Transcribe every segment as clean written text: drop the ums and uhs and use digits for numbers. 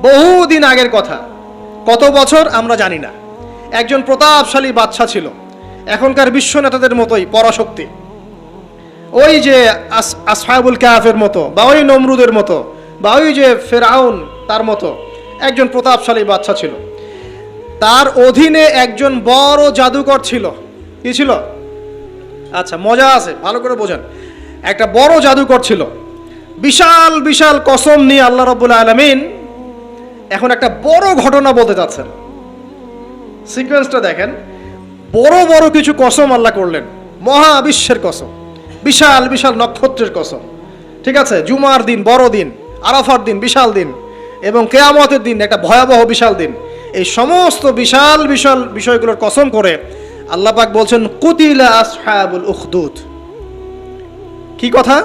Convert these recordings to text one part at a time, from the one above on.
বহুদিন আগের কথা, কত বছর আমরা জানি না। একজন প্রতাপশালী বাদশা ছিল, এখনকার বিশ্ব নেতাদের মতোই পরাশক্তি, ওই যে আসহাবুল কাহাফের মতো, বা ওই নমরুদের মতো, বা ওই যে ফেরাউন তার মতো একজন প্রতাপশালী বাদশা ছিল। তার অধীনে একজন বড় জাদুকর ছিল। কি ছিল? আচ্ছা, মজা আছে, ভালো করে বোঝেন। একটা বড় জাদুকর ছিল, বিশাল বিশাল কসম নিয়ে আল্লাহ রাব্বুল আলামিন এখন একটা বড় ঘটনা বলতে যাচ্ছেন। সিকোয়েন্সটা দেখেন, বড় বড় কিছু কসম আল্লাহ করলেন, মহাবিশ্বের কসম, বিশাল বিশাল নক্ষত্রের কসম, ঠিক আছে, জুমার দিন বড় দিন, আরাফার দিন বিশাল দিন, এবং কিয়ামতের দিন একটা ভয়াবহ বিশাল দিন। এই সমস্ত বিশাল বিশাল বিষয়গুলোর কসম করে আল্লাহ পাক বলছেন কুতিলা আসহাবুল উখদুদ। কি কথা?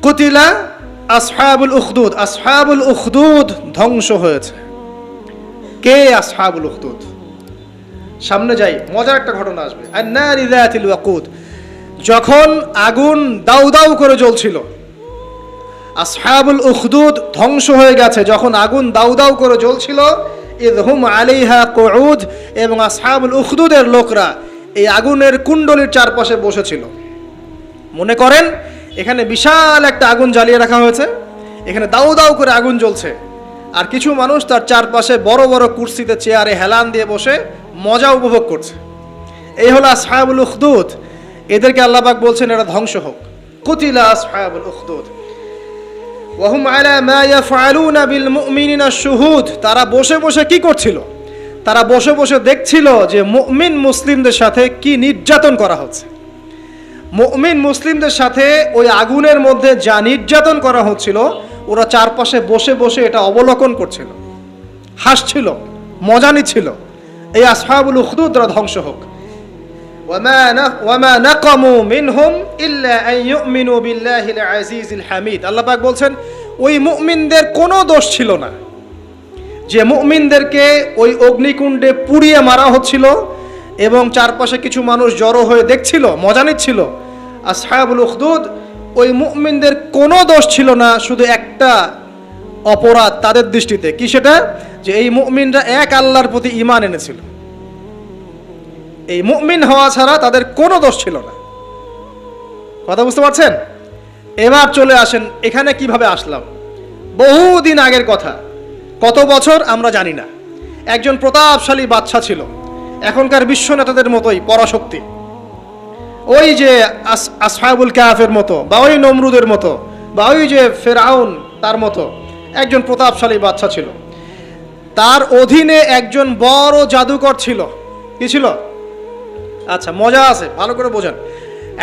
কুতিলা আসহাবুল উখদুদ। আসহাবুল উখদুদ ধ্বংস হয়েছে। কে আসহাবুল উখদুদ? সামনে যাই, মজার একটা ঘটনা আসবে। আন-নারি যাতিল ওয়াকুদ, যখন আগুন দাউ দাউ করে জ্বলছিল, আসহাবুল উখদুদ ধ্বংস হয়ে গেছে। যখন আগুন দাউ দাউ করে জ্বলছিল, ইযহুম আলাইহা কুউদ, এবং আসহাবুল উখদুদের লোকরা এই আগুনের কুণ্ডলীর চারপাশে বসেছিল। মনে করেন এখানে বিশাল একটা আগুন জ্বালিয়ে রাখা হয়েছে, এখানে দাউ দাউ করে আগুন জ্বলছে, আর কিছু মানুষ তার চারপাশে বড় বড় কুরসিতে চেয়ারে হেলান দিয়ে বসে মজা উপভোগ করছে। এই হলো আসহাবুল উখদুদ। এদেরকে আল্লাহ পাক বলছেন এরা ধ্বংস হোক। কুতিলা আসহাবুল উখদুদ ওয়াহুম আলা মা ইয়াফআলুনা বিল মুমিনিনা শুহুদ। তারা বসে বসে কি করছিল? তারা বসে বসে দেখছিল যে মুমিন মুসলিমদের সাথে কি নির্যাতন করা হচ্ছে। মুমিন মুসলিমদের সাথে ওই আগুনের মধ্যে যা নির্যাতন করা হচ্ছিল, ওরা চারপাশে বসে বসে এটা অবলোকন করছিল, হাসছিল, মজা নিচ্ছিল। এই আসহাবুল উখদুদরা ধ্বংস হোক। ওয়ামা নাকামু মিনহুম ইল্লা আন ইউমিনু বিল্লাহিল আজিজিল হামিদ। আল্লাহ পাক বলছেন ওই মুমিনদের কোনো দোষ ছিল না, যে মুমিনদেরকে ওই অগ্নিকুণ্ডে পুড়িয়ে মারা হচ্ছিল এবং চারপাশে কিছু মানুষ জড়ো হয়ে দেখছিল, মজা নিচ্ছিল। আসহাবুল উখদুদ, ওই মুমিনদের কোনো দোষ ছিল না, শুধু একটা অপরাধ তাদের দৃষ্টিতে। কি সেটা? যে এই মুমিনরা এক আল্লাহর প্রতি ঈমান এনেছিল। এই মুমিন হওয়া ছাড়া তাদের কোনো দোষ ছিল না। কথা বুঝতে পারছেন? এবার চলে আসেন এখানে কিভাবে আসলাম। বহুদিন আগের কথা, কত বছর আমরা জানি না। একজন প্রতাপশালী বাদশা ছিল, এখনকার বিশ্ব নেতাদের মতোই পরাশক্তি, ওই যে আসহাবুল কাহাফের মতো, বা ওই নমরুদের মতো, বা ওই যে ফেরাউন তার মতো একজন প্রতাপশালী বাদশা ছিল। তার অধীনে একজন বড় জাদুকর ছিল। কি ছিল? আচ্ছা, মজা আছে, ভালো করে বোঝেন।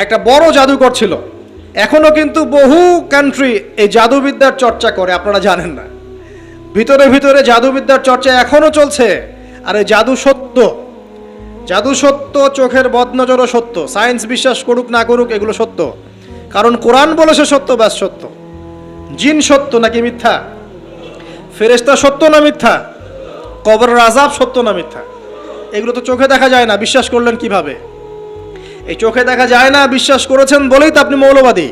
একটা বড় জাদুকর ছিল। এখনো কিন্তু বহু কান্ট্রি এই জাদুবিদ্যার চর্চা করে, আপনারা জানেন না। ভিতরে ভিতরে জাদুবিদ্যার চর্চা এখনো চলছে। আর এই জাদু সত্য, জাদু সত্য, চোখের বদনজরও সত্য। সায়েন্স বিশ্বাস করুক না করুক, এগুলো সত্য। কারণ কোরআন বলেছে সত্য, ব্যাস সত্য। জিন সত্য নাকি মিথ্যা? ফেরেশতা সত্য না মিথ্যা? কবরের আযাব সত্য না মিথ্যা? এগুলো তো চোখে দেখা যায় না, বিশ্বাস করলেন কিভাবে? এই চোখে দেখা যায় না বিশ্বাস করেছেন বলেই তো আপনি মৌলবাদী।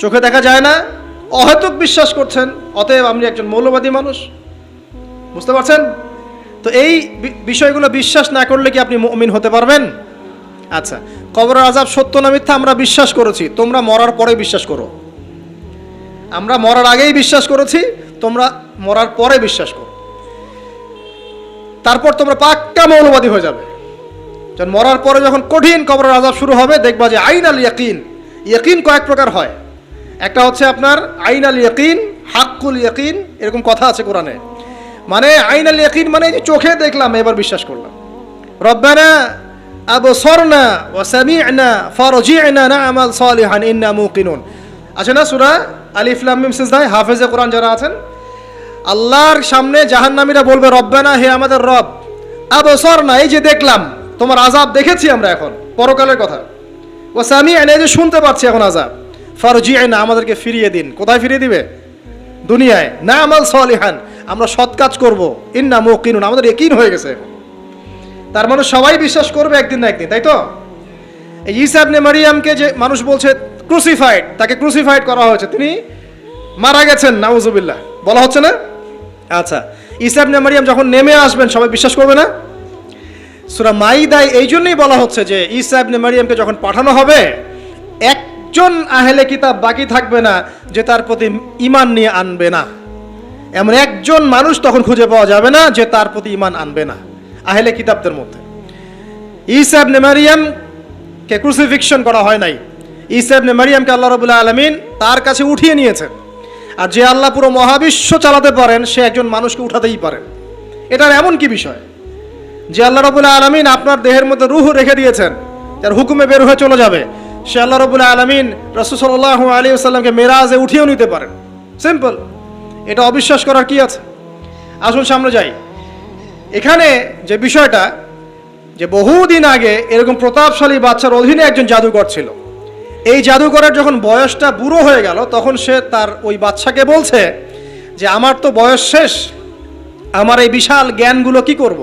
চোখে দেখা যায় না, অহেতুক বিশ্বাস করছেন, অতএব আপনি একজন মৌলবাদী মানুষ। বুঝতে পারছেন? তো এই বিষয়গুলো বিশ্বাস না করলে কি আপনি মুমিন হতে পারবেন? আচ্ছা, কবরের আযাব সত্য না মিথ্যা আমরা বিশ্বাস করেছি, তোমরা মরার পরে বিশ্বাস করো। আমরা মরার আগেই বিশ্বাস করেছি, তোমরা মরার পরে বিশ্বাস করো। তারপর তোমরা পাক্কা মৌলবাদী হয়ে যাবে। যখন মরার পরে যখন কঠিন কবরের আযাব শুরু হবে, দেখবা যে আইন আল ইয়াকিন। ইয়াকিন কয়েক প্রকার হয়। একটা হচ্ছে আপনার আইন আল ইয়াকিন, হাক্কুল ইয়াকিন, এরকম কথা আছে কোরআনে। মানে আইন আল ইয়াকিন মানে যে চোখে দেখলাম এবার বিশ্বাস করলাম। রব্বানা আবসারনা ওয়া সামি'না ফারজি'না না'মাল সালিহান ইন্না মুকিনুন। আছে না সূরা আলিফ লাম মিম সিজদা? হাফেজে কোরআন যারা আছেন, আল্লাহর সামনে জাহান্নামীরা বলবে রব্বানা, হে আমাদের রব, আবসারনা, এই যে দেখলাম, তোমার আযাব দেখেছি আমরা, এখন পরকালের কথা। ওয়া সামি'না, এই যে শুনতে পাচ্ছি এখন আযাব। ফারজি'না, আমাদেরকে ফিরিয়ে দিন। কোথায় ফিরিয়ে দিবে? দুনিয়ায়। না'মাল সালিহান, আমরা সৎ কাজ করব। ইন্না মুকিনুন, আমাদের ইয়াকিন হয়ে গেছে। তার মানে সবাই বিশ্বাস করবে একদিন না একদিন, তাই তো? এই ঈসা ইবনে মারইয়ামকে যে মানুষ বলছে ক্রুসিফাইড, তাকে ক্রুসিফাইড করা হয়েছে, তিনি মারা গেছেন, নাউজুবিল্লাহ, বলা হচ্ছে না? আচ্ছা, ঈসা ইবনে মারিয়াম যখন নেমে আসবেন সবাই বিশ্বাস করবে না? সূরা মাইদায় এই জন্যই বলা হচ্ছে যে ঈসা ইবনে মারিয়ামকে যখন পাঠানো হবে, একজন আহলে কিতাব বাকি থাকবে না যে তার প্রতি ঈমান নিয়ে আনবে না। এমন একজন মানুষ তখন খুঁজে পাওয়া যাবে না যে তার প্রতি ঈমান আনবে না আহলে কিতাবদের মধ্যে। ঈসা ইবনে মারিয়ামকে ক্রুসিফিকশন করা হয় নাই। ঈসা ইবনে মারিয়ামকে আল্লাহ রাব্বুল আলামিন তার কাছে উঠিয়ে নিয়েছেন। আর যে আল্লাহ পুরো মহাবিশ্ব চালাতে পারেন সে একজন মানুষকে উঠাতেই পারেন। এটার এমন কি বিষয় যে আল্লাহ রাব্বুল আলামিন আপনার দেহের মধ্যে রূহ রেখে দিয়েছেন, যার হুকুমে বের হয়ে চলে যাবে, সে আল্লাহ রাব্বুল আলামিন রাসূল সাল্লাল্লাহু আলাইহি ওয়াসাল্লামকে মেরাজে উঠিয়েও নিতে পারেন। সিম্পল, এটা অবিশ্বাস করার কি আছে? আসুন সামনে যাই। এখানে যে বিষয়টা, যে বহুদিন আগে এরকম প্রতাপশালী বাচ্চার অধীনে একজন জাদুকর ছিল। এই জাদুকরের যখন বয়সটা বুড়ো হয়ে গেল তখন সে তার ওই বাচ্চাকে বলছে যে আমার তো বয়স শেষ, আমার এই বিশাল জ্ঞানগুলো কি করব?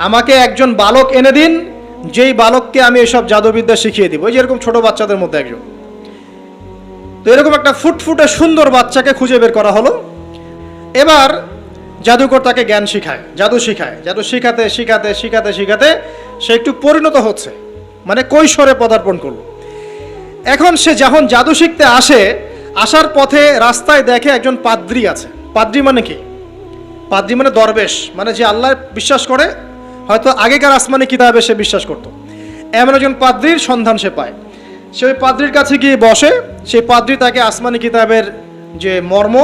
আমাকে একজন বালক এনে দিন, যেই বালককে আমি এসব জাদুবিদ্যা শিখিয়ে দিব। এই যেরকম ছোট বাচ্চাদের মধ্যে একজন। তো এরকম একটা ফুটফুটে সুন্দর বাচ্চাকে খুঁজে বের করা হলো। এবার জাদুকর তাকে জ্ঞান শিখায়, জাদু শিখায়। জাদু শিখাতে শিখাতে শিখাতে শিখাতে সে একটু পরিণত হচ্ছে, মানে কৈশোরে পদার্পণ করলো। এখন সে যখন জাদু শিখতে আসে, আসার পথে রাস্তায় দেখে একজন পাদ্রী আছে। পাদ্রী মানে কি? পাদ্রী মানে দরবেশ, মানে যে আল্লাহ বিশ্বাস করে, হয়তো আগেকার আসমানি কিতাবে সে বিশ্বাস করত। এমন একজন পাদ্রীর সন্ধান সে পায়। সে ওই পাদ্রীর কাছে গিয়ে বসে। সেই পাদ্রী তাকে আসমানি কিতাবের যে মর্ম,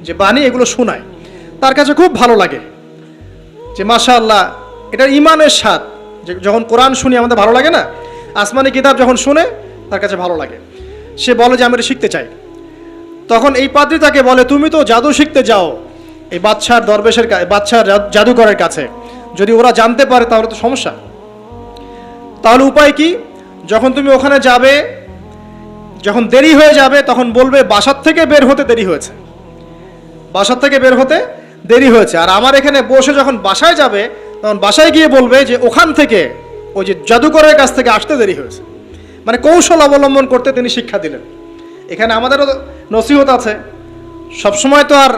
যে বাণী, এগুলো শোনায়। তার কাছে খুব ভালো লাগে যে মাশাআল্লাহ, এটার ইমানের স্বাদ। যে যখন কোরআন শুনি আমাদের ভালো লাগে না, আসমানি কিতাব যখন শুনে তার কাছে ভালো লাগে। সে বলে যে আমি এটা শিখতে চাই। তখন এই পাদ্রী তাকে বলে, তুমি তো জাদু শিখতে যাও এই বাচ্চার দরবেশের বাচ্চার জাদুকরের কাছে, যদি ওরা জানতে পারে তাহলে তো সমস্যা। তাহলে উপায় কি? যখন তুমি ওখানে যাবে, যখন দেরি হয়ে যাবে তখন বলবে বাসার থেকে বের হতে দেরি হয়েছে, বাসার থেকে বের হতে দেরি হয়েছে। আর আমার এখানে বসে যখন বাসায় যাবে তখন বাসায় গিয়ে বলবে যে ওখান থেকে, ওই যে জাদুকরের কাছ থেকে আসতে দেরি হয়েছে। মানে কৌশল অবলম্বন করতে তিনি শিক্ষা দিলেন। এখানে আমাদেরও নসিহত আছে, সবসময় তো আর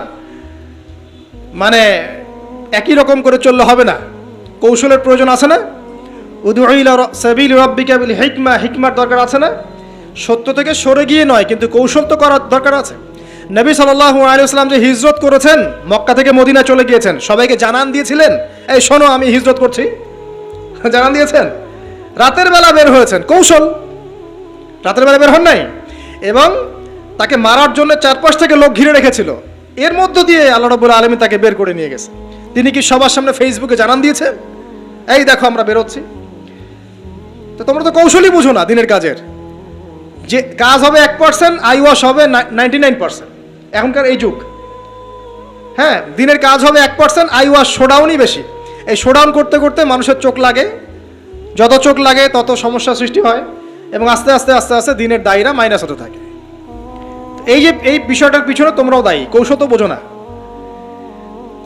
মানে একই রকম করে চললে হবে না, কৌশলের প্রয়োজন আছে না? উদউ ইলা সাবিলি রাব্বিকা বিল হিকমা, হিকমার দরকার আছে না? সত্য থেকে সরে গিয়ে নয়, কিন্তু কৌশল তো করার দরকার আছে। নবী সাল্লাল্লাহু আলাইহি ওয়াসাল্লাম যে হিজরত করেছেন, মক্কা থেকে মদিনা চলে গিয়েছেন, সবাইকে জানান দিয়েছিলেন, এই শোনো আমি হিজরত করছি, জানান দিয়েছেন। রাতের বেলা বের হয়েছেন, কৌশল। রাতের বেলা বের হন নাই, এবং তাকে মারার জন্য চারপাশ থেকে লোক ঘিরে রেখেছিল। এর মধ্য দিয়ে আল্লাহ রাব্বুল আলামিন তাকে বের করে নিয়ে গেছে। তিনি কি সবার সামনে ফেসবুকে জানান দিয়েছেন, এই দেখো আমরা বেরোচ্ছি? তো তোমরা তো কৌশলই বুঝো না দিনের কাজের। যে কাজ হবে 1%, আই ওয়াশ হবে 99%। এখনকার এই যুগ, হ্যাঁ, দিনের কাজ হবে 1%, আই ওয়াশ, শোডাউনই বেশি। এই শোডাউন করতে করতে মানুষের চোখ লাগে, যত চোখ লাগে তত সমস্যা সৃষ্টি হয়, এবং আস্তে আস্তে আস্তে আস্তে দিনের দায়রা মাইনাস হতে থাকে। এই যে এই বিষয়টার পিছনে তোমরাও দায়ী, কৌশল তো বোঝো না।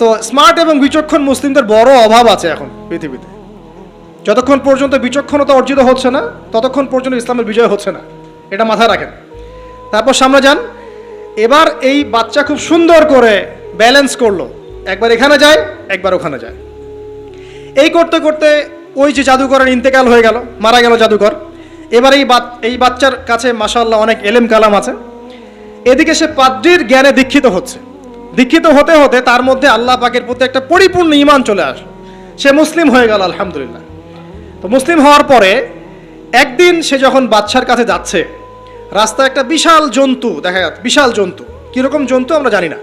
তো স্মার্ট এবং বিচক্ষণ মুসলিমদের বড় অভাব আছে এখন পৃথিবীতে। যতক্ষণ পর্যন্ত বিচক্ষণতা অর্জিত হচ্ছে না ততক্ষণ পর্যন্ত ইসলামের বিজয় হচ্ছে না, এটা মাথায় রাখেন। তারপর সামনে যান। এবার এই বাচ্চা খুব সুন্দর করে ব্যালেন্স করলো, একবার এখানে যায় একবার ওখানে যায়। এই করতে করতে ওই যে জাদুকরের ইন্তেকাল হয়ে গেল, মারা গেল জাদুকর। এবার এই বাচ্চার কাছে মাশাআল্লাহ অনেক এলেম কালাম আছে। এদিকে সে পাদ্রীর জ্ঞানে দীক্ষিত হচ্ছে। দীক্ষিত হতে হতে তার মধ্যে আল্লাহ পাকের প্রতি একটা পরিপূর্ণ ঈমান চলে আসে। সে মুসলিম হয়ে গেল, আলহামদুলিল্লাহ। তো মুসলিম হওয়ার পরে একদিন সে যখন বাচ্চার কাছে যাচ্ছে, রাস্তায় একটা বিশাল জন্তু দেখা যাচ্ছে। বিশাল জন্তু, কিরকম জন্তু আমরা জানি না।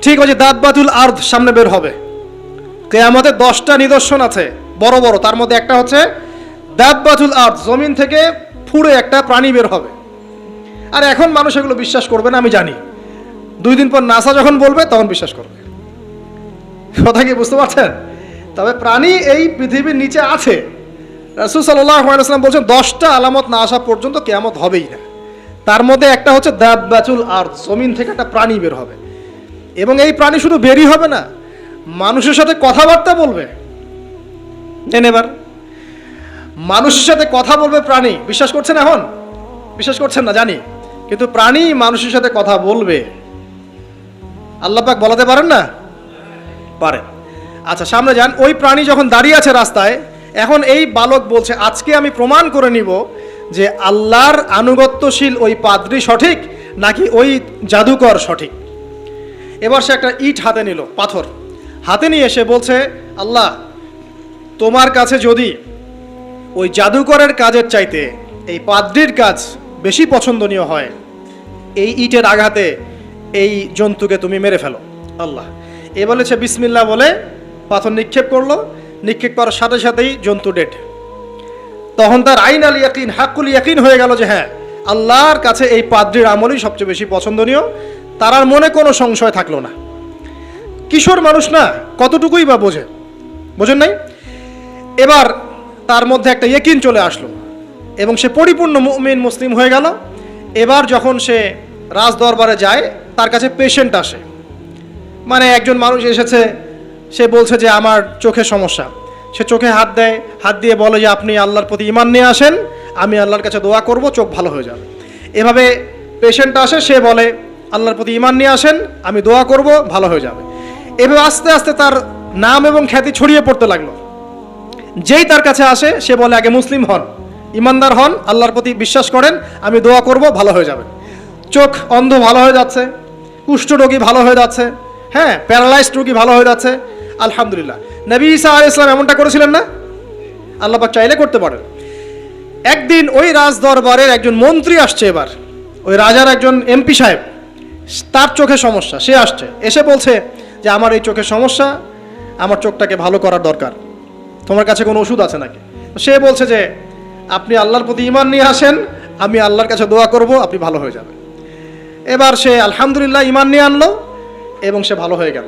ঠিক ওই যে দাব্বাতুল আরদ সামনে বের হবে, কিয়ামতের 10টা নিদর্শন আছে বড় বড়, তার মধ্যে একটা হচ্ছে দাব্বাতুল আরদ, জমিন থেকে ফুঁড়ে একটা প্রাণী বের হবে। আর এখন মানুষ এগুলো বিশ্বাস করবে না আমি জানি, 2 দিন পর নাসা যখন বলবে তখন বিশ্বাস করবে। কথা কি বুঝতে পারছেন? তবে প্রাণী এই পৃথিবীর নিচে আছে। রাসূল সাল্লাল্লাহু আলাইহি ওয়াসাল্লাম বলছেন 10টা আলামত না আসা পর্যন্ত কিয়ামত হবেই না। তার মধ্যে একটা হচ্ছে দাব্বাতুল আরদ, জমিন থেকে একটা প্রাণী বের হবে। এবং এই প্রাণী শুধু বেরই হবে না, মানুষের সাথে কথাবার্তা বলবে। এবার মানুষের সাথে কথা বলবে প্রাণী। বিশ্বাস করছেন? এখন বিশ্বাস করছেন না জানি, কিন্তু প্রাণী মানুষের সাথে কথা বলবে। আল্লাহ পাক বলাতে পারেন না পারে। আচ্ছা, সামনে যান। ওই প্রাণী যখন দাঁড়িয়ে আছে রাস্তায়, এখন এই বালক বলছে, আজকে আমি প্রমাণ করে নিব যে আল্লাহর আনুগত্যশীল ওই পাদ্রী সঠিক নাকি ওই জাদুকর সঠিক। এবার সে একটা ইট হাতে নিল, পাথর হাতে নিয়ে এসে বলছে, আল্লাহ, তোমার কাছে যদি ওই জাদুকরের কাজের চাইতে এই পাদ্রীর কাজ বেশি পছন্দনীয় হয়, এই ইটের আঘাতে এই জন্তুকে তুমি মেরে ফেলো আল্লাহ। এ বলেছে বিসমিল্লাহ বলে পাথর নিক্ষেপ করলো। নিক্ষেপ করার সাথে সাথেই জন্তু ডেড। তখন তার আইন আল ইয়াকিন, হাক্কুল ইয়াকিন হয়ে গেল যে হ্যাঁ, আল্লাহর কাছে এই পাদ্রীর আমলই সবচেয়ে বেশি পছন্দনীয়। তার আর মনে কোনো সংশয় থাকলো না। কিশোর মানুষ না, কতটুকুই বা বোঝেন নাই। এবার তার মধ্যে একটা ইয়াকিন চলে আসলো এবং সে পরিপূর্ণ মুমিন মুসলিম হয়ে গেল। এবার যখন সে রাজ দরবারে যায়, তার কাছে পেশেন্ট আসে, মানে একজন মানুষ এসেছে, সে বলছে যে আমার চোখে সমস্যা। সে চোখে হাত দেয়, হাত দিয়ে বলে যে আপনি আল্লাহর প্রতি ঈমান নিয়ে আসেন, আমি আল্লাহর কাছে দোয়া করব, চোখ ভালো হয়ে যাবে। এভাবে পেশেন্ট আসে, সে বলে আল্লাহর প্রতি ঈমান নিয়ে আসেন, আমি দোয়া করব, ভালো হয়ে যাবে। এভাবে আস্তে আস্তে তার নাম এবং খ্যাতি ছড়িয়ে পড়তে লাগলো। যেই তার কাছে আসে, সে বলে আগে মুসলিম হন, ইমানদার হন, আল্লাহর প্রতি বিশ্বাস করেন, আমি দোয়া করব, ভালো হয়ে যাবে। চোখ অন্ধ ভালো হয়ে যাচ্ছে, কুষ্ঠরোগী ভালো হয়ে যাচ্ছে, হ্যাঁ, প্যারালাইজড রোগী ভালো হয়ে যাচ্ছে, আলহামদুলিল্লাহ। নবী ঈসা আলাইহিস সালাম এমনটা করেছিলেন না? আল্লাহ পাক চাইলে করতে পারেন। একদিন ওই রাজ দরবারের একজন মন্ত্রী আসছে, এবার ওই রাজার একজন এমপি সাহেব, তার চোখে সমস্যা, সে আসছে, এসে বলছে যে আমার এই চোখের সমস্যা, আমার চোখটাকে ভালো করার দরকার, তোমার কাছে কোনো ওষুধ আছে নাকি? সে বলছে যে আপনি আল্লাহর প্রতি ঈমান নিয়ে আসেন, আমি আল্লাহর কাছে দোয়া করব, আপনি ভালো হয়ে যাবে। এবার সে আলহামদুলিল্লাহ ঈমান নিয়ে আনলো এবং সে ভালো হয়ে গেল।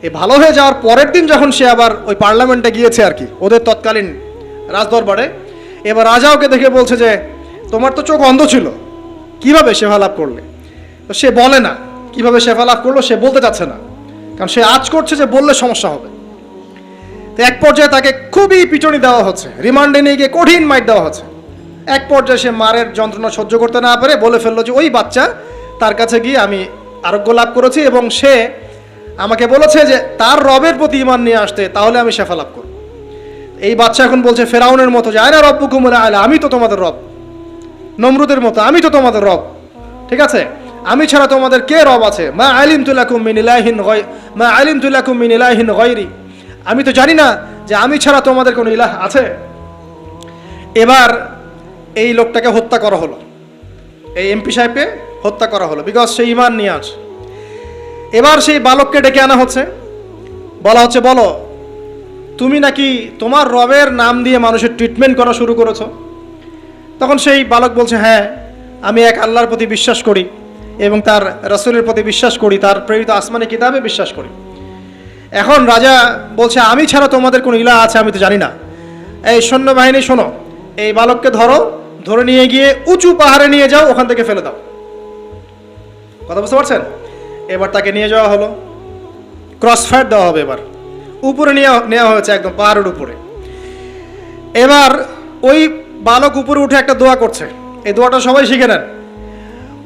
এই ভালো হয়ে যাওয়ার পরের দিন যখন সে আবার ওই পার্লামেন্টে গিয়েছে আর কি, ওদের তৎকালীন রাজদরবারে, এবার রাজা ওকে দেখে বলছে যে তোমার তো চোখ অন্ধ ছিল, কিভাবে শেফা লাভ করলে? তো সে বলে না কিভাবে শেফা লাভ করলো, সে বলতে চাচ্ছে না, কারণ সে আজ করছে যে বললে সমস্যা হবে। তো এক পর্যায়ে তাকে খুবই পিটুনি দেওয়া হচ্ছে, রিমান্ডে নিয়ে গিয়ে কঠিন মাইর দেওয়া হচ্ছে। এক পর্যায়ে সে মারের যন্ত্রণা সহ্য করতে না পারে বলে ফেললো যে ওই বাচ্চা, তার কাছে গিয়ে আমি আরোগ্য লাভ করেছি এবং সে আমাকে বলেছে যে তার রবের প্রতি ঈমান নিয়ে আসতে, তাহলে আমি শেফা লাভ করব। এই বাচ্চা এখন বলছে ফেরাউনের মতো যে আয়না রব্বুকুম আলা, আমি তো তোমাদের রব। নমরুদের মতো, আমি তো তোমাদের রব, ঠিক আছে, আমি ছাড়া তোমাদের কে রব আছে? মা আলিমতু লাকুম মিন ইলাহিন গায়রি, আমি তো জানি না যে আমি ছাড়া তোমাদের কোনো ইলাহ আছে। এবার এই লোকটাকে হত্যা করা হলো, এই এমপি সাহেবকে হত্যা করা হলো, বিকজ সে ঈমান নিয়ে আসে। এবার সেই বালককে ডেকে আনা হচ্ছে, বলা হচ্ছে বলো তুমি নাকি তোমার রবের নাম দিয়ে মানুষের ট্রিটমেন্ট করা শুরু করেছো? তখন সেই বালক বলছে হ্যাঁ, আমি এক আল্লাহর প্রতি বিশ্বাস করি এবং তার রাসূলের প্রতি বিশ্বাস করি, তার প্রেরিত আসমানি কিতাবে বিশ্বাস করি। এখন রাজা বলছে আমি ছাড়া তোমাদের কোনো ইলাহ আছে আমি তো জানি না। এই সৈন্যবাহিনী শোনো, এই বালককে ধরো, ধরে নিয়ে গিয়ে উঁচু পাহাড়ে নিয়ে যাও, ওখান থেকে ফেলে দাও। কথা বুঝতে পারছেন? এবার তাকে নিয়ে যাওয়া হলো, ক্রস ফায়ার দেওয়া হবে, এবার উপরে নেওয়া হয়েছে, একদম পাহাড়ের উপরে। এবার ওই বালক উপরে উঠে একটা দোয়া করছে, এই দোয়াটা সবাই শিখে নেন।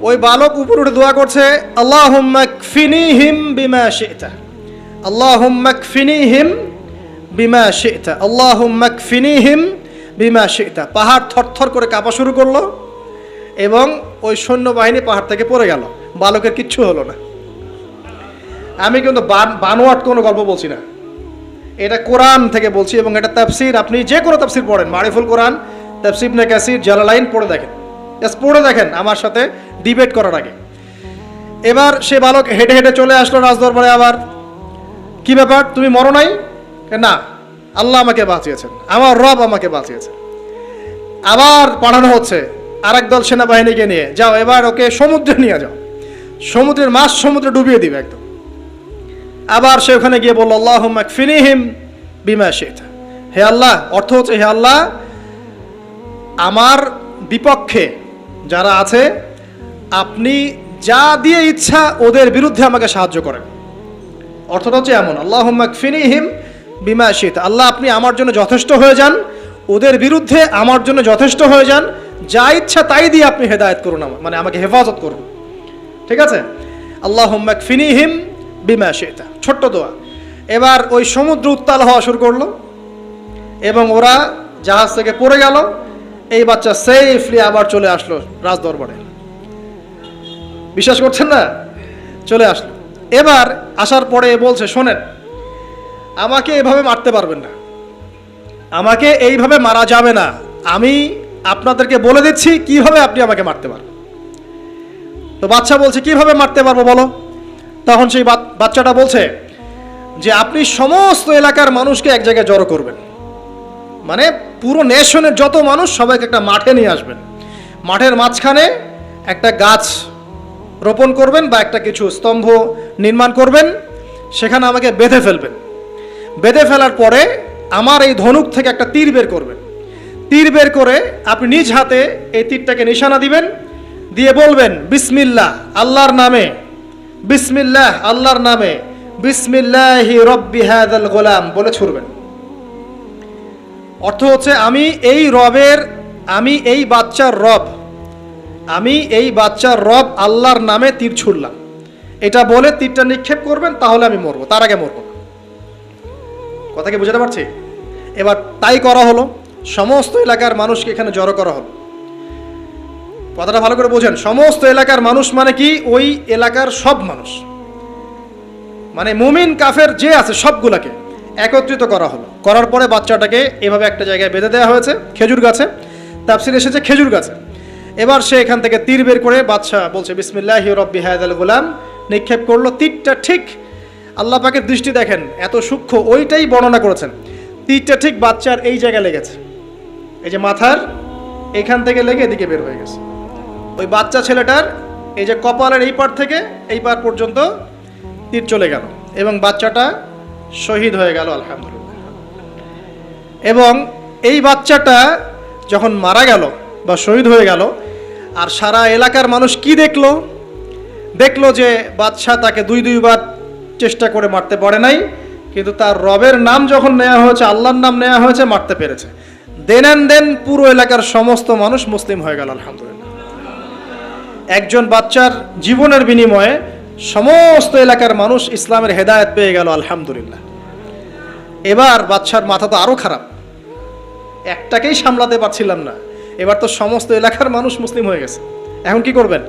ওই বালক উপরে উঠে দোয়া করছে আল্লাহুম্মা কফিনিহিম বিমা শি'তা, আল্লাহুম্মা কফিনিহিম বিমা শি'তা, আল্লাহুম্মা কফিনিহিম বিমা শি'তা। পাহাড় থরথর করে কাঁপা শুরু করলো এবং ওই সৈন্যবাহিনী পাহাড় থেকে পড়ে গেল, বালকের কিচ্ছু হলো না। আমি কিন্তু বানোয়াট কোনো গল্প বলছি না, এটা কোরআন থেকে বলছি এবং এটা তাফসির, আপনি যে কোনো তাফসির পড়েন, মারিফুল কোরআন, তাফসির ইবনে কাসির, জালালাইন পড়ে দেখেন, জাস্ট পড়ে দেখেন আমার সাথে ডিবেট করার আগে। এবার সে বালক হেঁটে হেঁটে চলে আসলো রাজদরবারে। আবার কি ব্যাপার, তুমি মরো নাই? না, আল্লাহ আমাকে বাঁচিয়েছেন, আমার রব আমাকে বাঁচিয়েছেন। আবার পাঠানো হচ্ছে আরেক দল সেনাবাহিনীকে নিয়ে, যাও এবার ওকে সমুদ্রে নিয়ে যাও, সমুদ্রের মাছ সমুদ্রে ডুবিয়ে দিবে একদম। আবার সে ওখানে গিয়ে বলল আল্লাহুম্মা কফিনিহিম বিমা শি'তা, হে আল্লাহ, অর্থ হচ্ছে হে আল্লাহ, আমার বিপক্ষে যারা আছে আপনি যা দিয়ে ইচ্ছা ওদের বিরুদ্ধে আমাকে সাহায্য করেন। অর্থটা হচ্ছে এমন, আল্লাহুম্মা কফিনিহিম বিমা শি'তা, আল্লাহ আপনি আমার জন্য যথেষ্ট হয়ে যান, ওদের বিরুদ্ধে আমার জন্য যথেষ্ট হয়ে যান, যা ইচ্ছা তাই দিয়ে আপনি হেদায়েত করুন, মানে আমাকে হেফাজত করুন, ঠিক আছে? আল্লাহুম্মা কফিনিহিম বিমা শি'তা, ছোট্ট দোয়া। এবার ওই সমুদ্র উত্তাল হওয়া শুরু করলো এবং ওরা জাহাজ থেকে পড়ে গেল। এই বাচ্চা সেফলি আবার চলে আসলো রাজদরবারে। বিশ্বাস করছেন না? চলে আসলো। এবার আসার পরে বলছে, শোনেন, আমাকে এভাবে মারতে পারবেন না, আমাকে এইভাবে মারা যাবে না, আমি আপনাদেরকে বলে দিচ্ছি কিভাবে আপনি আমাকে মারতে পারবেন। তো বাচ্চা বলছে, কিভাবে মারতে পারবো বলো। তখন সেই বাচ্চাটা বলছে যে আপনি সমস্ত এলাকার মানুষকে এক জায়গায় জড়ো করবেন, মানে পুরো নেশনের যত মানুষ সবাইকে একটা মাঠে নিয়ে আসবেন, মাঠের মাঝখানে একটা গাছ রোপণ করবেন বা একটা কিছু স্তম্ভ নির্মাণ করবেন, সেখানে আমাকে বেঁধে ফেলবেন। বেঁধে ফেলার পরে আমার এই ধনুক থেকে একটা তীর বের করবেন। তীর বের করে আপনি নিজ হাতে এই তীরটাকে নিশানা দিবেন, দিয়ে বলবেন বিসমিল্লাহ আল্লাহর নামে, বিসমিল্লাহ আল্লাহর নামে, বিসমিল্লাহি রব্বি হাযাল গোলাম বলে ছুড়বেন। অর্থ হচ্ছে আমি এই বাচ্চার রব, আমি এই বাচ্চার রব আল্লাহর নামে তীর ছুড়লাম, এটা বলে তীরটা নিক্ষেপ করবেন, তাহলে আমি মরবো, তার আগে মরবো। কথা কি বুঝতে পারছি? এবার তাই করা হলো, সমস্ত এলাকার মানুষকে এখানে জড়ো করা হলো। কথাটা ভালো করে বোঝেন, সমস্ত এলাকার মানুষ মানে কি? ওই এলাকার সব মানুষ, মানে মুমিন কাফের যে আছে সবগুলাকে একত্রিত করা হলো। করার পরে বাচ্চাটাকে এভাবে একটা জায়গায় বেঁধে দেওয়া হয়েছে, খেজুর গাছে, তাফসীরে এসেছে খেজুর গাছে। এবার সে এখান থেকে তীর বের করে বাচ্চা বলছে বিসমিল্লাহি রব্বি হাযাল গোলাম, নিক্ষেপ করলো। তীরটা ঠিক, আল্লাহ পাকের দৃষ্টি দেখেন এত সূক্ষ্ম, ওইটাই বর্ণনা করেছেন। তীরটা ঠিক বাচ্চার এই জায়গায় লেগেছে, এই যে মাথার এখান থেকে লেগে এদিকে বের হয়ে গেছে। ওই বাচ্চা ছেলেটার এই যে কপালের এই পার থেকে এই পার পর্যন্ত তীর চলে গেল এবং বাচ্চাটা শহীদ হয়ে গেল, আলহামদুলিল্লাহ। এবং এই বাচ্চাটা যখন মারা গেল বা শহীদ হয়ে গেল, আর সারা এলাকার মানুষ কি দেখলো? দেখলো যে বাদশা তাকে দুইবার চেষ্টা করে মারতে পারে নাই, কিন্তু তার রবের নাম যখন নেওয়া হয়েছে, আল্লাহর নাম নেওয়া হয়েছে, মারতে পেরেছে। দেন পুরো এলাকার সমস্ত মানুষ মুসলিম হয়ে গেল, আলহামদুলিল্লাহ। একজন বাচ্চার জীবনের বিনিময়ে সমস্ত এলাকার মানুষ ইসলামের হেদায়েত পেয়ে গেল, আলহামদুলিল্লাহ। এবার বাচ্চার মাথা তো আরো খারাপ, একটাকেই সামলাতে পারছিলাম না, এবার তো সমস্ত এলাকার মানুষ মুসলিম হয়ে গেছে। এখন কি করবেন?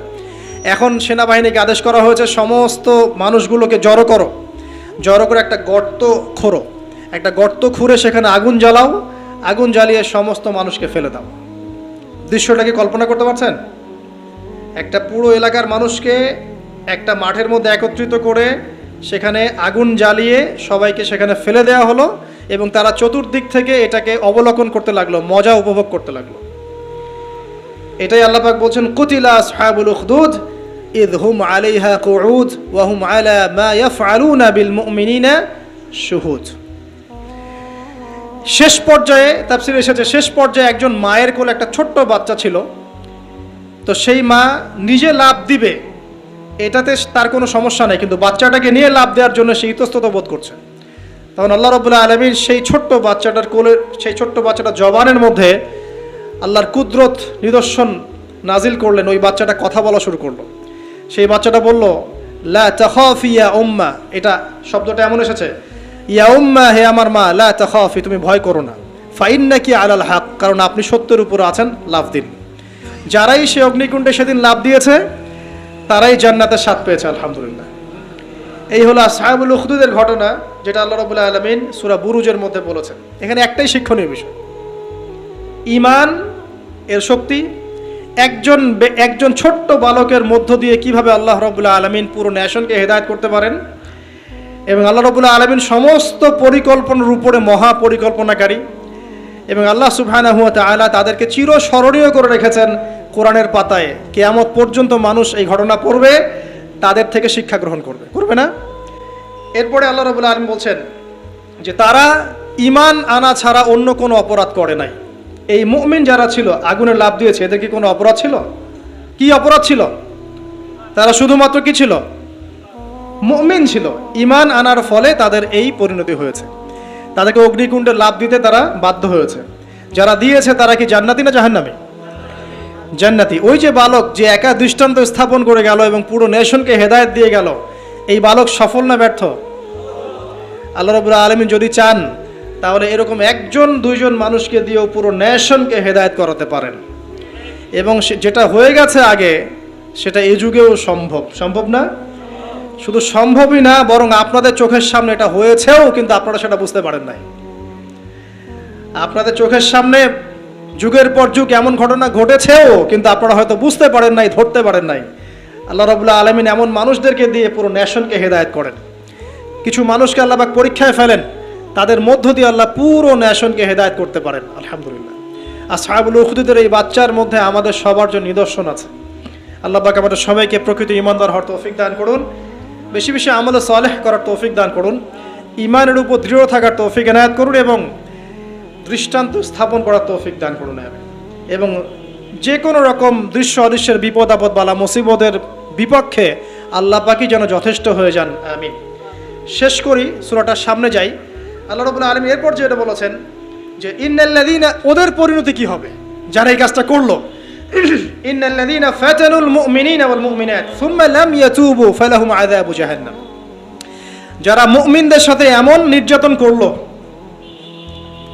এখন সেনাবাহিনীকে আদেশ করা হয়েছে সমস্ত মানুষগুলোকে জড়ো করো, জড়ো করে একটা গর্ত খোঁড়ো, একটা গর্ত খুঁড়ে সেখানে আগুন জ্বালাও, আগুন জ্বালিয়ে সমস্ত মানুষকে ফেলে দাও। দৃশ্যটা কি কল্পনা করতে পারছেন? একটা পুরো এলাকার মানুষকে একটা মাঠের মধ্যে একত্রিত করে সেখানে আগুন জ্বালিয়ে সবাইকে সেখানে ফেলে দেওয়া হলো এবং তারা চতুর্দিক থেকে এটাকে অবলোকন করতে লাগলো, মজা উপভোগ করতে লাগলো। এটাই আল্লাহ পাক বলছেন, কুতিলা আসহাবুল উখদুদ ইয হুম আলাইহা কুউদ ওয়া হুম আলা মা ইয়াফআলুনা বিল মুমিনিনা শুহুদ। শেষ পর্যায়ে তাফসীরে এসেছে, শেষ পর্যায়ে একজন মায়ের কোলে একটা ছোট্ট বাচ্চা ছিল। তো সেই মা নিজে লাভ দিবে এটাতে তার কোনো সমস্যা নেই, কিন্তু বাচ্চাটাকে নিয়ে লাভ দেওয়ার জন্য সে ইতস্তত বোধ করছে। তখন আল্লাহ রাব্বুল আলামিন সেই ছোট্ট বাচ্চাটার কোলে, সেই ছোট্ট বাচ্চাটা জবানের মধ্যে আল্লাহর কুদরত নিদর্শন নাজিল করলেন। ওই বাচ্চাটা কথা বলা শুরু করলো। সেই বাচ্চাটা বলল, লা তাখাফি ইয়া উম্মা, এটা শব্দটা এমন এসেছে, ইয়া উম্মা, হে আমার মা, লা তাখাফি, তুমি ভয় করো না, ফাইন্নাকি আলাল হক, কারণ আপনি সত্যের উপর আছেন, লাভ দিন। যারাই সে অগ্নিকুণ্ডে সেদিন লাভ দিয়েছে তারাই জান্নাতের স্বাদ পেয়েছে, আলহামদুলিল্লাহ। এই হলো আসহাবুল উখদুদের ঘটনা, যেটা আল্লাহ রাব্বুল আলামিন সূরা বুরুজের মধ্যে বলেছেন। এখানে একটাই শিক্ষণীয় বিষয়, ঈমান এর শক্তি। একজন ছোট্ট বালকের মধ্য দিয়ে কিভাবে আল্লাহ রাব্বুল আলামিন পুরো নেশনকে হেদায়েত করতে পারেন, এবং আল্লাহ রাব্বুল আলামিন সমস্ত পরিকল্পনার উপরে মহা পরিকল্পনাকারী, এবং আল্লাহ সুবহানাহু ওয়া তাআলা তাদেরকে চিরস্মরণীয় করে রেখেছেন কোরআনের পাতায়। কিয়ামত পর্যন্ত মানুষ এই ঘটনা পড়বে, তাদের থেকে শিক্ষা গ্রহণ করবে না? এরপরে আল্লাহ রাব্বুল আলামিন বলছেন যে তারা ঈমান আনা ছাড়া অন্য কোনো অপরাধ করে নাই। এই মুমিন যারা ছিল, আগুনে লাফ দিয়েছে, এদের কি কোনো অপরাধ ছিল? কি অপরাধ ছিল? তারা শুধুমাত্র কি ছিল? মুমিন ছিল। ঈমান আনার ফলে তাদের এই পরিণতি হয়েছে, তাদেরকে অগ্নিকুণ্ডে লাফ দিতে তারা বাধ্য হয়েছে। যারা দিয়েছে তারা কি জান্নাতি না জাহান্নামী? জান্নাতি। ওই যে বালক যে একা দৃষ্টান্ত স্থাপন করে গেল এবং পুরো নেশনকে হেদায়েত দিয়ে গেল, এই বালক সফল না ব্যর্থ? আল্লাহ রাব্বুল আলামিন যদি চান তাহলে এরকম একজন দুইজন মানুষকে দিয়েও পুরো নেশনকে হেদায়েত করাতে পারেন। এবং যেটা হয়ে গেছে আগে সেটা এই যুগেও সম্ভব না? শুধু সম্ভবই না, বরং আপনাদের চোখের সামনে এটা হয়েছেও, কিন্তু আপনারা সেটা বুঝতে পারেন নাই। আপনাদের চোখের সামনে যুগের পর যুগ এমন ঘটনা ঘটেছেও, কিন্তু আপনারা হয়তো বুঝতে পারেন নাই, ধরতে পারেন নাই। আল্লাহ রাব্বুল আলামিন এমন মানুষদেরকে দিয়ে পুরো নেশনকে হেদায়েত করেন। কিছু মানুষকে আল্লাহ পাক পরীক্ষায় ফেলেন, তাদের মধ্য দিয়ে আল্লাহ পুরো নেশনকে হেদায়েত করতে পারেন। আলহামদুলিল্লাহ। আসহাবুল উখদুদের এই বাচ্চার মধ্যে আমাদের সবার জন্য নিদর্শন আছে। আল্লাহ পাক আমাদের সবাইকে প্রকৃত ঈমানদার হওয়ার তৌফিক দান করুন, বেশি বেশি আমলে সালেহ করার তৌফিক দান করুন, ঈমানের উপর দৃঢ় থাকার তৌফিক এনায়েত করুন, এবং দৃষ্টান্ত স্থাপন করার তৌফিক দান করুন। এবং যে কোনো রকম দৃশ্য অদৃশ্যের বিপদ আপদ বালা মুসিবতের বিপক্ষে আল্লাহ পাকই যেন যথেষ্ট হয়ে যান। আমিন। শেষ করি, সূরাটার সামনে যাই। আল্লাহ রাব্বুল আলামিন এরপর যেটা বলেছেন যে ইন্নাল্লাযীনা, ওদের পরিণতি কি হবে যারা এই কাজটা করলো। ইন্নাল্লাযীনা ফাতানুল মুমিনিনা ওয়াল মুমিনাত সুম্মা লাম ইয়াতুবু ফালাহুম আযাবু জাহান্নাম। যারা মুমিনদের সাথে এমন নির্যাতন করলো,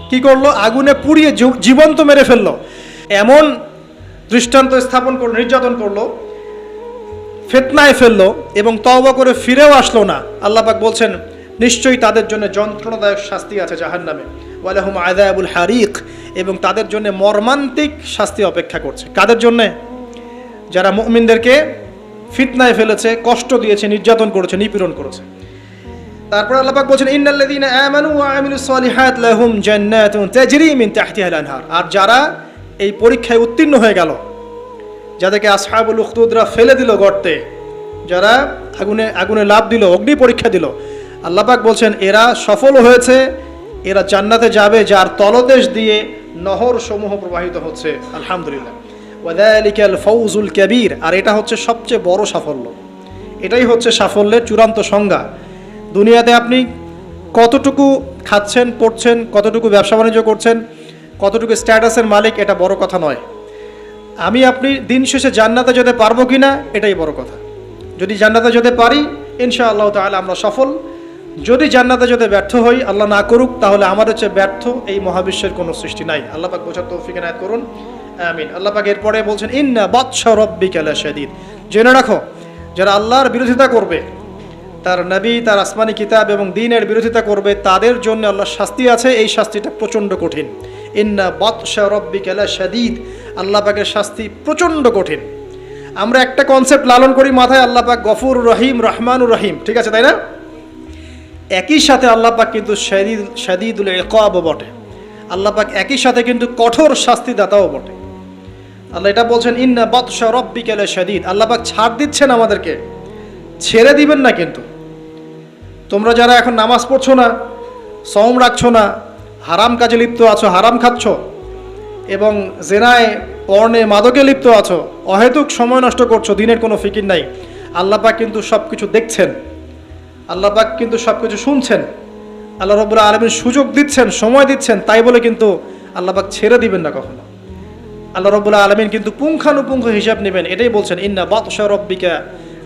কি করলো? আগুনে পুড়িয়ে জীবন্ত মেরে ফেললো, এমন দৃষ্টান্ত স্থাপন করলো, নির্যাতন করলো, ফিতনায় ফেললো, এবং তওবা করে ফিরেও আসলো না। আল্লাহ পাক বলছেন নিশ্চয়ই তাদের জন্য যন্ত্রণাদায়ক শাস্তি আছে জাহান্নামে, ওয়ালাহুম আযাবুল হারিক, এবং তাদের জন্য মর্মান্তিক শাস্তি অপেক্ষা করছে। কাদের জন্যে? যারা মুমিনদেরকে ফিতনায় ফেলেছে, কষ্ট দিয়েছে, নির্যাতন করেছে, নিপীড়ন করেছে। তারপর আল্লাহ পাক বলছেন ইন্নাল্লাযীনা আমানু ওয়া আমিলুস সালিহাত লাহুম জান্নাতুন তাজরি মিন তাহতিহাল আনহার। আর যারা এই পরীক্ষায় উত্তীর্ণ হয়ে গেল, যাদেরকে আসহাবুল উখদুদরা ফেলে দিল গর্তে, যারা আগুনে লাফ দিল, অগ্নি পরীক্ষা দিল, আল্লাহ পাক বলছেন এরা সফল হয়েছে, এরা জান্নাতে যাবে যার তলদেশ দিয়ে নহর সমূহ প্রবাহিত হচ্ছে। আলহামদুলিল্লাহ। ওয়াযালিকাল ফাউজুল কাবীর। আর এটা হচ্ছে সবচেয়ে বড় সাফল্য, এটাই হচ্ছে সাফল্যের চূড়ান্ত সংজ্ঞা। দুনিয়াতে আপনি কতটুকু খাচ্ছেন, পড়ছেন, কতটুকু ব্যবসা বাণিজ্য করছেন, কতটুকু স্ট্যাটাসের মালিক, এটা বড় কথা নয়। আপনি দিন শেষে জান্নাতে যেতে পারবো কিনা, এটাই বড় কথা। যদি জান্নাতে যেতে পারি ইনশাআল্লাহ তাআলা আমরা সফল। যদি জান্নাতে যেতে ব্যর্থ হই, আল্লাহ না করুক, তাহলে আমাদের চেয়ে ব্যর্থ এই মহাবিশ্বের কোনো সৃষ্টি নাই। আল্লাহ পাক বোঝার তৌফিক এনায়েত করুন। আমিন। আল্লাহ পাক এরপরে বলছেন ইন্না বাতশা রাব্বিকা লাশাদীদ। জেনে রাখো, যারা আল্লাহর বিরোধিতা করবে, তার নবী, তার আসমানি কিতাব এবং দ্বীনের বিরোধিতা করবে, তাদের জন্য আল্লাহর শাস্তি আছে। এই শাস্তিটা প্রচণ্ড কঠিন। ইন্না বাতশা রাব্বিকা লাশাদীদ। আল্লাহ পাকের শাস্তি প্রচণ্ড কঠিন। আমরা একটা কনসেপ্ট লালন করি মাথায়, আল্লাহ পাক গফুর রহিম, রহমানুর রহিম, ঠিক আছে, তাই না? একই সাথে আল্লাহ পাক কিন্তু শাদীদুল ইকাব বটে। আল্লাহ পাক একই সাথে কিন্তু কঠোর শাস্তিদাতাও বটে। আল্লাহ এটা বলছেন ইন্না বাতশা রাব্বিকা লাশাদীদ। আল্লাহ পাক ছাড় দিচ্ছেন আমাদেরকে, ছেড়ে দিবেন না। কিন্তু তোমরা যারা এখন নামাজ পড়ছো না, সওম রাখছো না, হারাম কাজে লিপ্ত আছো, হারাম খাচ্ছ, এবং জেনায়, পর্নে, মাদকে লিপ্ত আছো, অহেতুক সময় নষ্ট করছো, দিনের কোনো ফিকির নাই, আল্লাহ পাক কিন্তু সব কিছু দেখছেন, আল্লাহ পাক কিন্তু সব কিছু শুনছেন। আল্লাহ রাব্বুল আলামিন সুযোগ দিচ্ছেন, সময় দিচ্ছেন, তাই বলে কিন্তু আল্লাহ পাক ছেড়ে দিবেন না কখনো। আল্লাহ রাব্বুল আলামিন কিন্তু পুঙ্খানুপুঙ্খ হিসাব নেবেন। এটাই বলছেন ইন্না বাতশা রাব্বিকা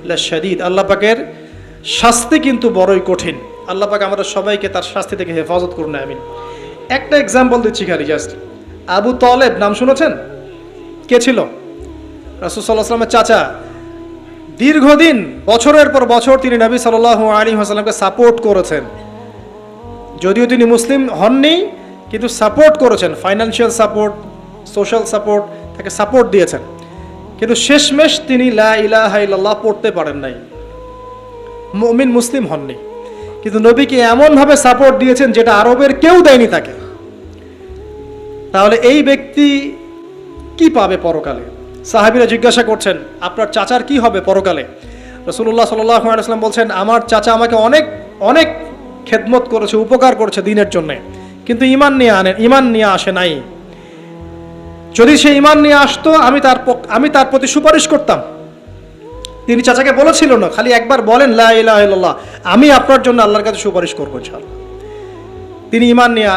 লাশাদীদ। আল্লাহ পাকের শাস্তি কিন্তু বড়ই কঠিন। আল্লাহ পাক আমাদের সবাইকে তার শাস্তি থেকে হেফাজত করুন। আমিন। একটা এক্সাম্পল দিচ্ছি খালি, জাস্ট। আবু তালেব নাম শুনেছেন? কে ছিল? রাসূল সাল্লাল্লাহু আলাইহি ওয়াসাল্লামের চাচা। দীর্ঘদিন, বছরের পর বছর তিনি নবী সাল্লাল্লাহু আলাইহি ওয়াসাল্লামকে সাপোর্ট করেছেন। যদিও তিনি মুসলিম হননি, কিন্তু সাপোর্ট করেছেন, ফাইন্যান্সিয়াল সাপোর্ট, সোশ্যাল সাপোর্ট, তাকে সাপোর্ট দিয়েছেন। কিন্তু শেষমেশ তিনি লা ইলাহা ইল্লাল্লাহ পড়তে পারেন নাই, মুমিন মুসলিম হননি। কিন্তু নবীকে এমনভাবে সাপোর্ট দিয়েছেন যেটা আরবের কেউ দেয়নি তাকে। তাহলে এই ব্যক্তি কি পাবে পরকালে? সাহাবীরা জিজ্ঞাসা করছেন আপনার চাচার কি হবে পরকালে? রাসূলুল্লাহ সাল্লাল্লাহু আলাইহি ওয়াসাল্লাম বলছেন আমার চাচা আমাকে অনেক অনেক খেদমত করেছে, উপকার করেছে দ্বীনের জন্য, কিন্তু ঈমান নিয়ে আসে নাই। যদি সে ঈমান নিয়ে আসতো আমি তার প্রতি সুপারিশ করতাম। তিনি চাচাকে বলেছিল না, খালি একবার বলেন লা ইলাহা ইল্লাল্লাহ, আমি আপনার জন্য আল্লাহর কাছে সুপারিশ করবো ইনশাআল্লাহ। তিনি ঈমান নিয়ে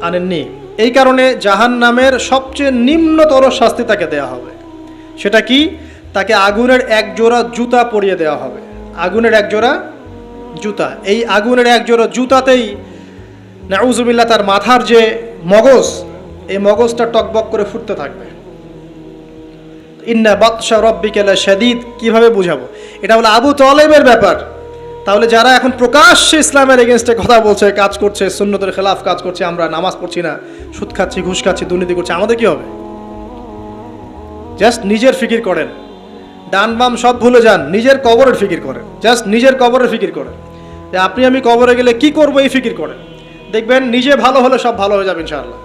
আনেননি। এই কারণে জাহান্নামের সবচেয়ে নিম্নতর শাস্তি তাকে দেয়া হবে। সেটা কি? তাকে আগুনের এক জোড়া জুতা পরিয়ে দেওয়া হবে। আগুনের এক জোড়া জুতা, এই আগুনের একজোড়া জুতাতেই নাউজুবিল্লাহ তার মাথার যে মগজ, এই মগজটা টকবক করে ফুটতে থাকবে। ইন্না বাতশা রাব্বিকা লাশাদীদ, কিভাবে বুঝাবো? এটা হলো আবু তালেবের ব্যাপার। তাহলে যারা এখন প্রকাশ্যে ইসলামের এগেনস্টে কথা বলছে, কাজ করছে, সুন্নতের খেলাফ কাজ করছে, আমরা নামাজ পড়ছি না, সুদ খাচ্ছি, ঘুষ খাচ্ছি, দুর্নীতি করছি, আমাদের কি হবে? জাস্ট নিজের ফিকির করেন, ডান বাম সব ভুলে যান, নিজের কবরের ফিকির করেন, জাস্ট নিজের কবরের ফিকির করেন যে আপনি আমি কবরে গেলে কি করবো, এই ফিকির করেন। দেখবেন নিজে ভালো হলে সব ভালো হয়ে যাবে ইনশাআল্লাহ।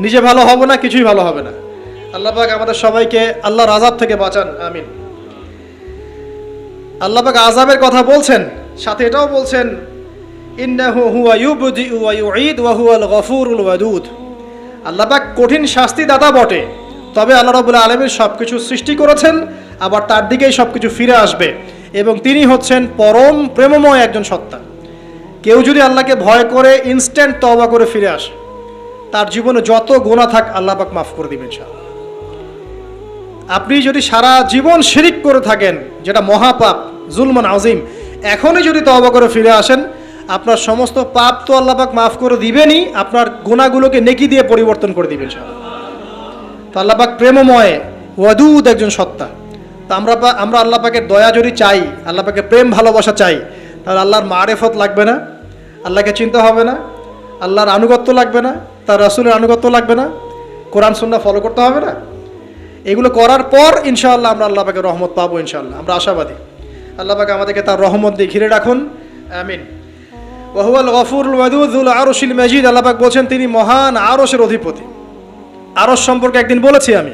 নিজে ভালো হব না, কিছুই ভালো হবে না। আল্লাহ পাক আমাদের সবাইকে আল্লাহর আযাব থেকে বাঁচান, আমিন। আল্লাহ পাক আযাবের কথা বলছেন, সাথে এটাও বলছেন ইন্নাহু হুয়া ইউবদিউ ওয়া ইউঈদ ওয়া হুয়াল গফুরুল ওয়াদুদ। আল্লাহ পাক কঠিন শাস্তিদাতা বটে, তবে আল্লাহ রাব্বুল আলামিন সবকিছু সৃষ্টি করেছেন, আবার তার দিকেই সবকিছু ফিরে আসবে, এবং তিনি হচ্ছেন পরম প্রেমময় একজন সত্তা। কেউ যদি আল্লাহকে ভয় করে ইনস্ট্যান্ট তওবা করে ফিরে আসে, তার জীবনে যত গুনাহ থাক আল্লাহ পাক মাফ করে দিবেন ইনশাআল্লাহ। আপনি যদি সারা জীবন শিরিক করে থাকেন, যেটা মহাপাপ, জুলমান আযীম, এখনই যদি তওবা করে ফিরে আসেন, আপনার সমস্ত পাপ তো আল্লাহ পাক মাফ করে দিবেনই, আপনার গুনাহগুলোকে নেকি দিয়ে পরিবর্তন করে দিবেন ইনশাআল্লাহ। তো আল্লাহ পাক প্রেমময় ওয়াদুদ একজন সত্তা। তো আমরা আল্লাহ পাকের দয়া যদি চাই, আল্লাহ পাকের প্রেম ভালোবাসা চাই, তাহলে আল্লাহর মারেফত লাগবে না, আল্লাহকে চিনতে হবে না, আল্লাহর আনুগত্য লাগবে না, তার রাসূলের আনুগত্য লাগবে না, কোরআন সুন্নাহ ফলো করতে হবে না। এগুলো করার পর ইনশাআল্লাহ আমরা আল্লাহ পাকের রহমত পাবো ইনশাআল্লাহ, আমরা আশাবাদী। আল্লাহ পাক আমাদেরকে তার রহমত দিয়ে ঘিরে রাখুন, আমিন। ওয়া হুয়াল গফুরুল ওয়াদুদ যুল আরশিল মাজিদ। আল্লাহ পাক বলছেন তিনি মহান আরশের অধিপতি। আরশ সম্পর্কে একদিন বলেছি আমি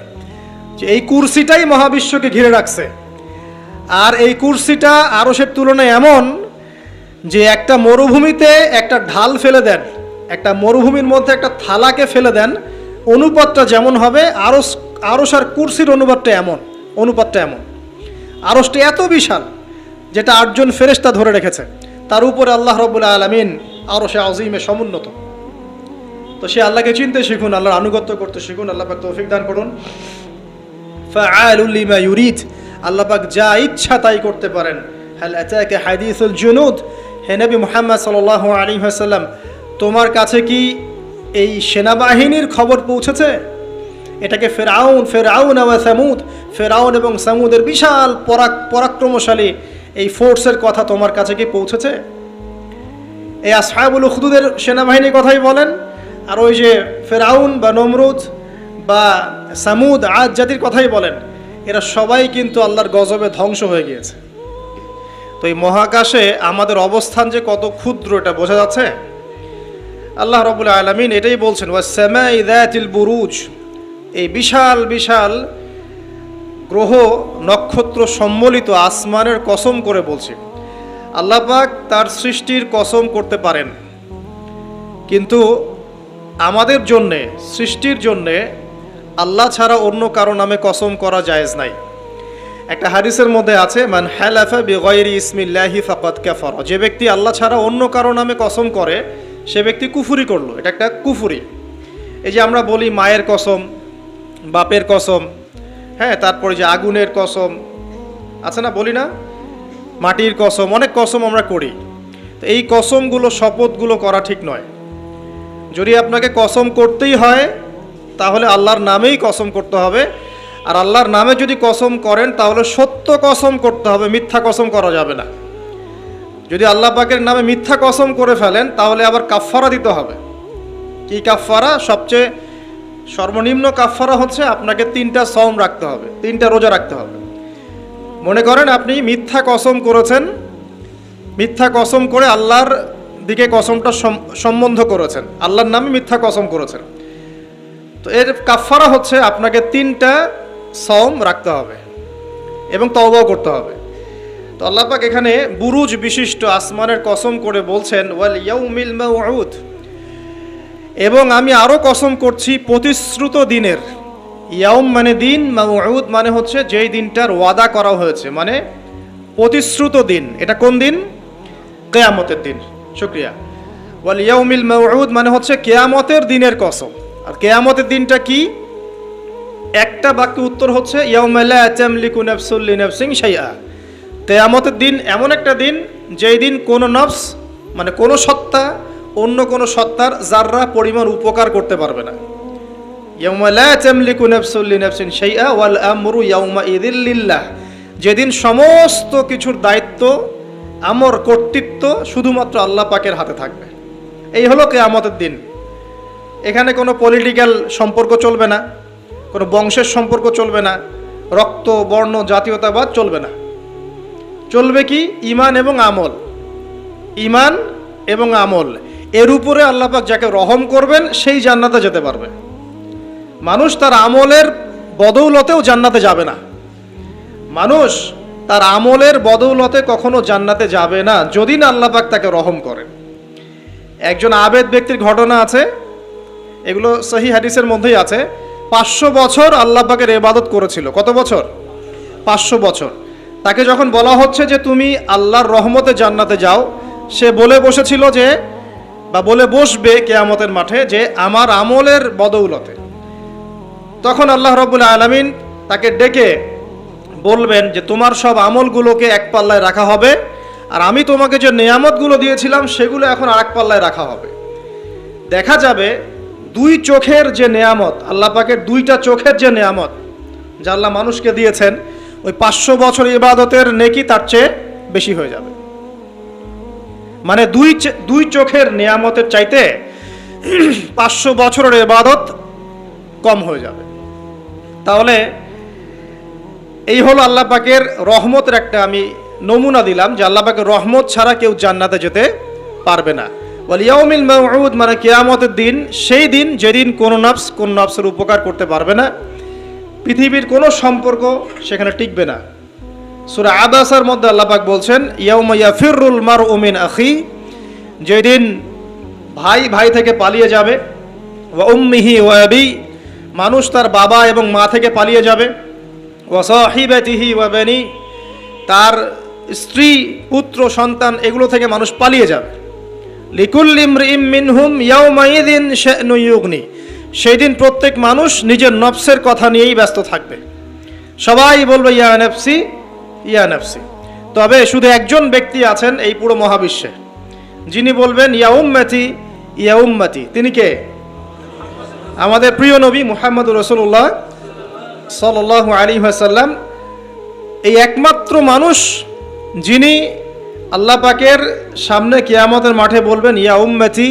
যে এই কুরসিটাই মহাবিশ্বকে ঘিরে রাখছে, আর এই কুরসিটা আরশের তুলনায় এমন যে একটা মরুভূমিতে একটা ঢাল ফেলে দেন, একটা মরুভূমির মধ্যে একটা থালাকে ফেলে দেন, অনুপাতটা যেমন হবে, আরশ আর কুরসির অনুপাতটা এমন। আরশটি এত বিশাল যেটা 8 জন ফেরেশতা ধরে রেখেছে, তার উপরে আল্লাহ রাব্বুল আলামিন আরশে আযীমে সমুন্নত। তো সে আল্লাহকে চিনতে শিখুন, আল্লাহর আনুগত্য করতে শিখুন। আল্লাহ পাক তৌফিক দান করুন। ফাআলুল লিমা ইউরিদ, আল্লাহ পাক যা ইচ্ছা তাই করতে পারেন। হাল আতাকা হাদিসুল জুনুদ, হে নবী মুহাম্মদ সাল্লাল্লাহু আলাইহি ওয়াসাল্লাম, তোমার কাছে কি এই সেনাবাহিনীর খবর পৌঁছেছে? এটাকে ফেরাউন ওয়া সামুদ, ফেরাউন এবং সামুদের বিশাল পরাক্রমশালী এই ফোর্সের কথা তোমার কাছে কি পৌঁছেছে? এই আসহাবুল উখদুদের সেনাবাহিনীর কথাই বলেন, আর ওই যে ফেরাউন বা নমরুদ বা সামুদ, আদ জাতির কথাই বলেন, এরা সবাই কিন্তু আল্লাহর গজবে ধ্বংস হয়ে গিয়েছে। তো এই মহাকাশে আমাদের অবস্থান যে কত ক্ষুদ্র এটা বোঝা যাচ্ছে। আল্লাহ রাব্বুল আলামিন এটাই বলছেন, ওয়াস সামাই যাতিল বুরুজ, এই বিশাল বিশাল গ্রহ নক্ষত্র সম্বলিত আসমানের কসম করে বলছে। আল্লাহ পাক তার সৃষ্টির কসম করতে পারেন, কিন্তু আমাদের জন্যে, সৃষ্টির জন্যে আল্লাহ ছাড়া অন্য কারো নামে কসম করা জায়েজ নাই। একটা হাদিসের মধ্যে আছে, মান হালাফা বিগাইরি ইসমিল্লাহি ফাকাদ কাফার, যে ব্যক্তি আল্লাহ ছাড়া অন্য কারো নামে কসম করে সে ব্যক্তি কুফরি করলো। এটা একটা কুফরি। এই যে আমরা বলি মায়ের কসম, বাপের কসম, হ্যাঁ, তারপরে যে আগুনের কসম আছে না, বলি না, মাটির কসম, অনেক কসম আমরা করি। তো এই কসমগুলো, শপথগুলো করা ঠিক নয়। যদি আপনাকে কসম করতেই হয় তাহলে আল্লাহর নামেই কসম করতে হবে, আর আল্লাহর নামে যদি কসম করেন তাহলে সত্য কসম করতে হবে, মিথ্যা কসম করা যাবে না। যদি আল্লাহ পাকের নামে মিথ্যা কসম করে ফেলেন তাহলে আবার কাফফারা দিতে হবে। কি কাফফারা? সবচেয়ে সর্বনিম্ন কাফফারা হচ্ছে আপনাকে 3টা সওম রাখতে হবে, 3টা রোজা রাখতে হবে। মনে করেন আপনি মিথ্যা কসম করেছেন, মিথ্যা কসম করে আল্লাহর দিকে কসমটা সম্বন্ধ করেছেন, আল্লাহর নামে মিথ্যা কসম করেছেন, তো এর কাফফারা হচ্ছে আপনাকে 3টা সওম রাখতে হবে এবং তওবাও করতে হবে। তো আল্লাহ পাক এখানে বুরুজ বিশিষ্ট আসমানের কসম করে বলছেন, ওয়াল ইয়াউমিল মাউউদ, এবং আমি আরও কসম করছি প্রতিশ্রুত দিনের। ইয়াউম মানে দিন, মাউউদ মানে হচ্ছে যেই দিনটার ওয়াদা করা হয়েছে, মানে প্রতিশ্রুত দিন। এটা কোন দিন? কিয়ামতের দিন। শুকরিয়া। ওয়াল ইয়াউমিল মাউউদ মানে হচ্ছে কিয়ামতের দিনের কসম। আর কিয়ামতের দিনটা কি? একটা বাক্য উত্তর হচ্ছে ইয়াউমা লা তামলিকু নাফসুন লিনাফসিন শাইআ। কিয়ামতের দিন এমন একটা দিন যেই দিন কোনো নফস মানে কোনো সত্তা অন্য কোনো সত্তার যাররা পরিমাণ উপকার করতে পারবে না। ইয়াউমা লা তামলিকু নাফসুন লিনাফসিন শাইআ ওয়াল আমরু ইয়াউমাইযিল লিল্লাহ, যেদিন সমস্ত কিছুর দায়িত্ব, আমর, কর্তৃত্ব শুধুমাত্র আল্লাহ পাকের হাতে থাকবে। এই হলো কিয়ামতের দিন। এখানে কোনো পলিটিক্যাল সম্পর্ক চলবে না, কোনো বংশের সম্পর্ক চলবে না, রক্ত, বর্ণ, জাতীয়তাবাদ চলবে না। চলবে কি? ঈমান এবং আমল। ঈমান এবং আমল, এর উপরে আল্লাহ পাক যাকে রহম করবেন সেই জান্নাতে যেতে পারবে। মানুষ তার আমলের বদৌলতেও জান্নাতে যাবে না। মানুষ তার আমলের বদৌলতে কখনো জান্নাতে যাবে না যদি না আল্লাহ পাক তাকে রহম করেন। একজন আবেদ ব্যক্তির ঘটনা আছে, এগুলো সহিহ হাদিসের মধ্যেই আছে। 500 বছর আল্লাহ পাকের ইবাদত করেছিল। কত বছর? 500 বছর। তাকে যখন বলা হচ্ছে যে তুমি আল্লাহর রহমতে জান্নাতে যাও, সে বলে বসেছিল যে, বা বলে বসবে কিয়ামতের মাঠে যে আমার আমলের বদৌলতে। তখন আল্লাহ রাব্বুল আলামিন তাকে ডেকে বলবেন যে তোমার সব আমলগুলোকে এক পাল্লায় রাখা হবে, আর আমি তোমাকে যে নেয়ামতগুলো দিয়েছিলাম সেগুলো এখন আরেক পাল্লায় রাখা হবে। দেখা যাবে দুই চোখের যে নেয়ামত, আল্লাহ পাকের দুইটা চোখের যে নেয়ামত যা আল্লাহ মানুষকে দিয়েছেন, ওই 500 বছর ইবাদতের নেকি তার চেয়ে বেশি হয়ে যাবে। মানে দুই চোখের নেয়ামতের চাইতে 500 বছরের ইবাদত কম হয়ে যাবে। তাহলে এই হলো আল্লাহ পাকের রহমতের একটা আমি নমুনা দিলাম যে আল্লাহ পাকের রহমত ছাড়া কেউ জান্নাতে যেতে পারবে না। ওয়াল ইয়াউমিল মাউউদ, মানে কিয়ামতের দিন, সেই দিন যেদিন কোনো নফস কোন নফসের উপকার করতে পারবে না, পৃথিবীর কোনো সম্পর্ক সেখানে টিকবে না। সূরা আবাসার মধ্যে আল্লাহ পাক বলছেন ইয়াউমা ইয়াফিরুল মারউ মিন আখি, যেদিন ভাই ভাই থেকে পালিয়ে যাবে, ওয়া উম্মিহি ওয়া আবি, মানুষ তার বাবা এবং মা থেকে পালিয়ে যাবে, ওয়া সাহিবাতিহি ওয়া বানি, তার স্ত্রী, পুত্র, সন্তান এগুলো থেকে মানুষ পালিয়ে যাবে। লিকুল্লি ইমরিইম মিনহুম ইয়াউমাইযিন শা'নু ইউগনি, সেই দিন প্রত্যেক মানুষ নিজের নফসের কথা নিয়েই ব্যস্ত থাকবে। সবাই বলবে ইয়া নফসি ইয়া নফসি। তবে শুধু একজন ব্যক্তি আছেন এই পুরো মহাবিশ্বে যিনি বলবেন ইয়া উম্মতি ইয়া উম্মতি। তিনি কে? আমাদের প্রিয় নবী মুহাম্মদুর রাসূলুল্লাহ সাল্লাল্লাহু আলাইহি ওয়াসাল্লাম, এই একমাত্র মানুষ যিনি আল্লাহ পাকের সামনে কিয়ামতের মাঠে বলবেন ইয়া উম্মতি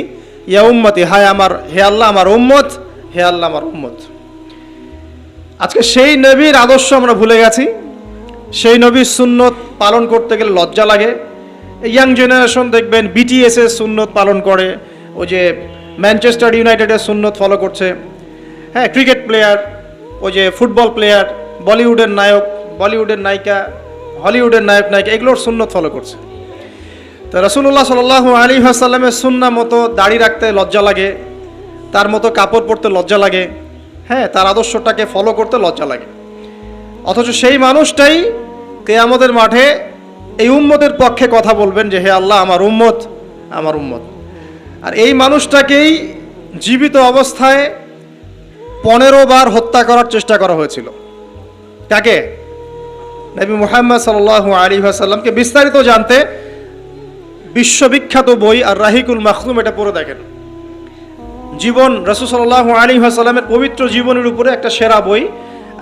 ইয়া উম্মতি, হায় আমার, হে আল্লাহ আমার উম্মত, হে আল্লাহ আমার উম্মত। আজকে সেই নবীর আদর্শ আমরা ভুলে গেছি। সেই নবীর সুন্নত পালন করতে গেলে লজ্জা লাগে। ইয়াং জেনারেশন দেখবেন BTS এর সুন্নত পালন করে, ওই যে ম্যানচেস্টার ইউনাইটেডের সুন্নত ফলো করছে। হ্যাঁ, ক্রিকেট প্লেয়ার, ওই যে ফুটবল প্লেয়ার, বলিউডের নায়ক, বলিউডের নায়িকা, হলিউডের নায়ক নায়িকা, এগুলোর সুন্নত ফলো করছে। তো রাসূলুল্লাহ সাল্লাল্লাহু আলাইহি ওয়াসাল্লামের সুন্নাহ মতো দাড়ি রাখতে লজ্জা লাগে, তার মতো কাপড় পরতে লজ্জা লাগে, হ্যাঁ, তার আদর্শটাকে ফলো করতে লজ্জা লাগে। অথচ সেই মানুষটাই কিয়ামতের মাঠে এই উম্মতের পক্ষে কথা বলবেন যে হে আল্লাহ আমার উম্মত, আমার উম্মত। আর এই মানুষটাকেই জীবিত অবস্থায় 15 বার হত্যা করার চেষ্টা করা হয়েছিল। কাকে? নবী মুহাম্মদ সাল্লাল্লাহু আলাইহি ওয়াসাল্লামকে। বিস্তারিত জানতে বিশ্ববিখ্যাত বই আর রাহিকুল মাখতুম এটা পড়ে দেখেন। জীবন, রাসূল সাল্লাল্লাহু আলাইহি ওয়াসাল্লামের পবিত্র জীবনের উপরে একটা সেরা বই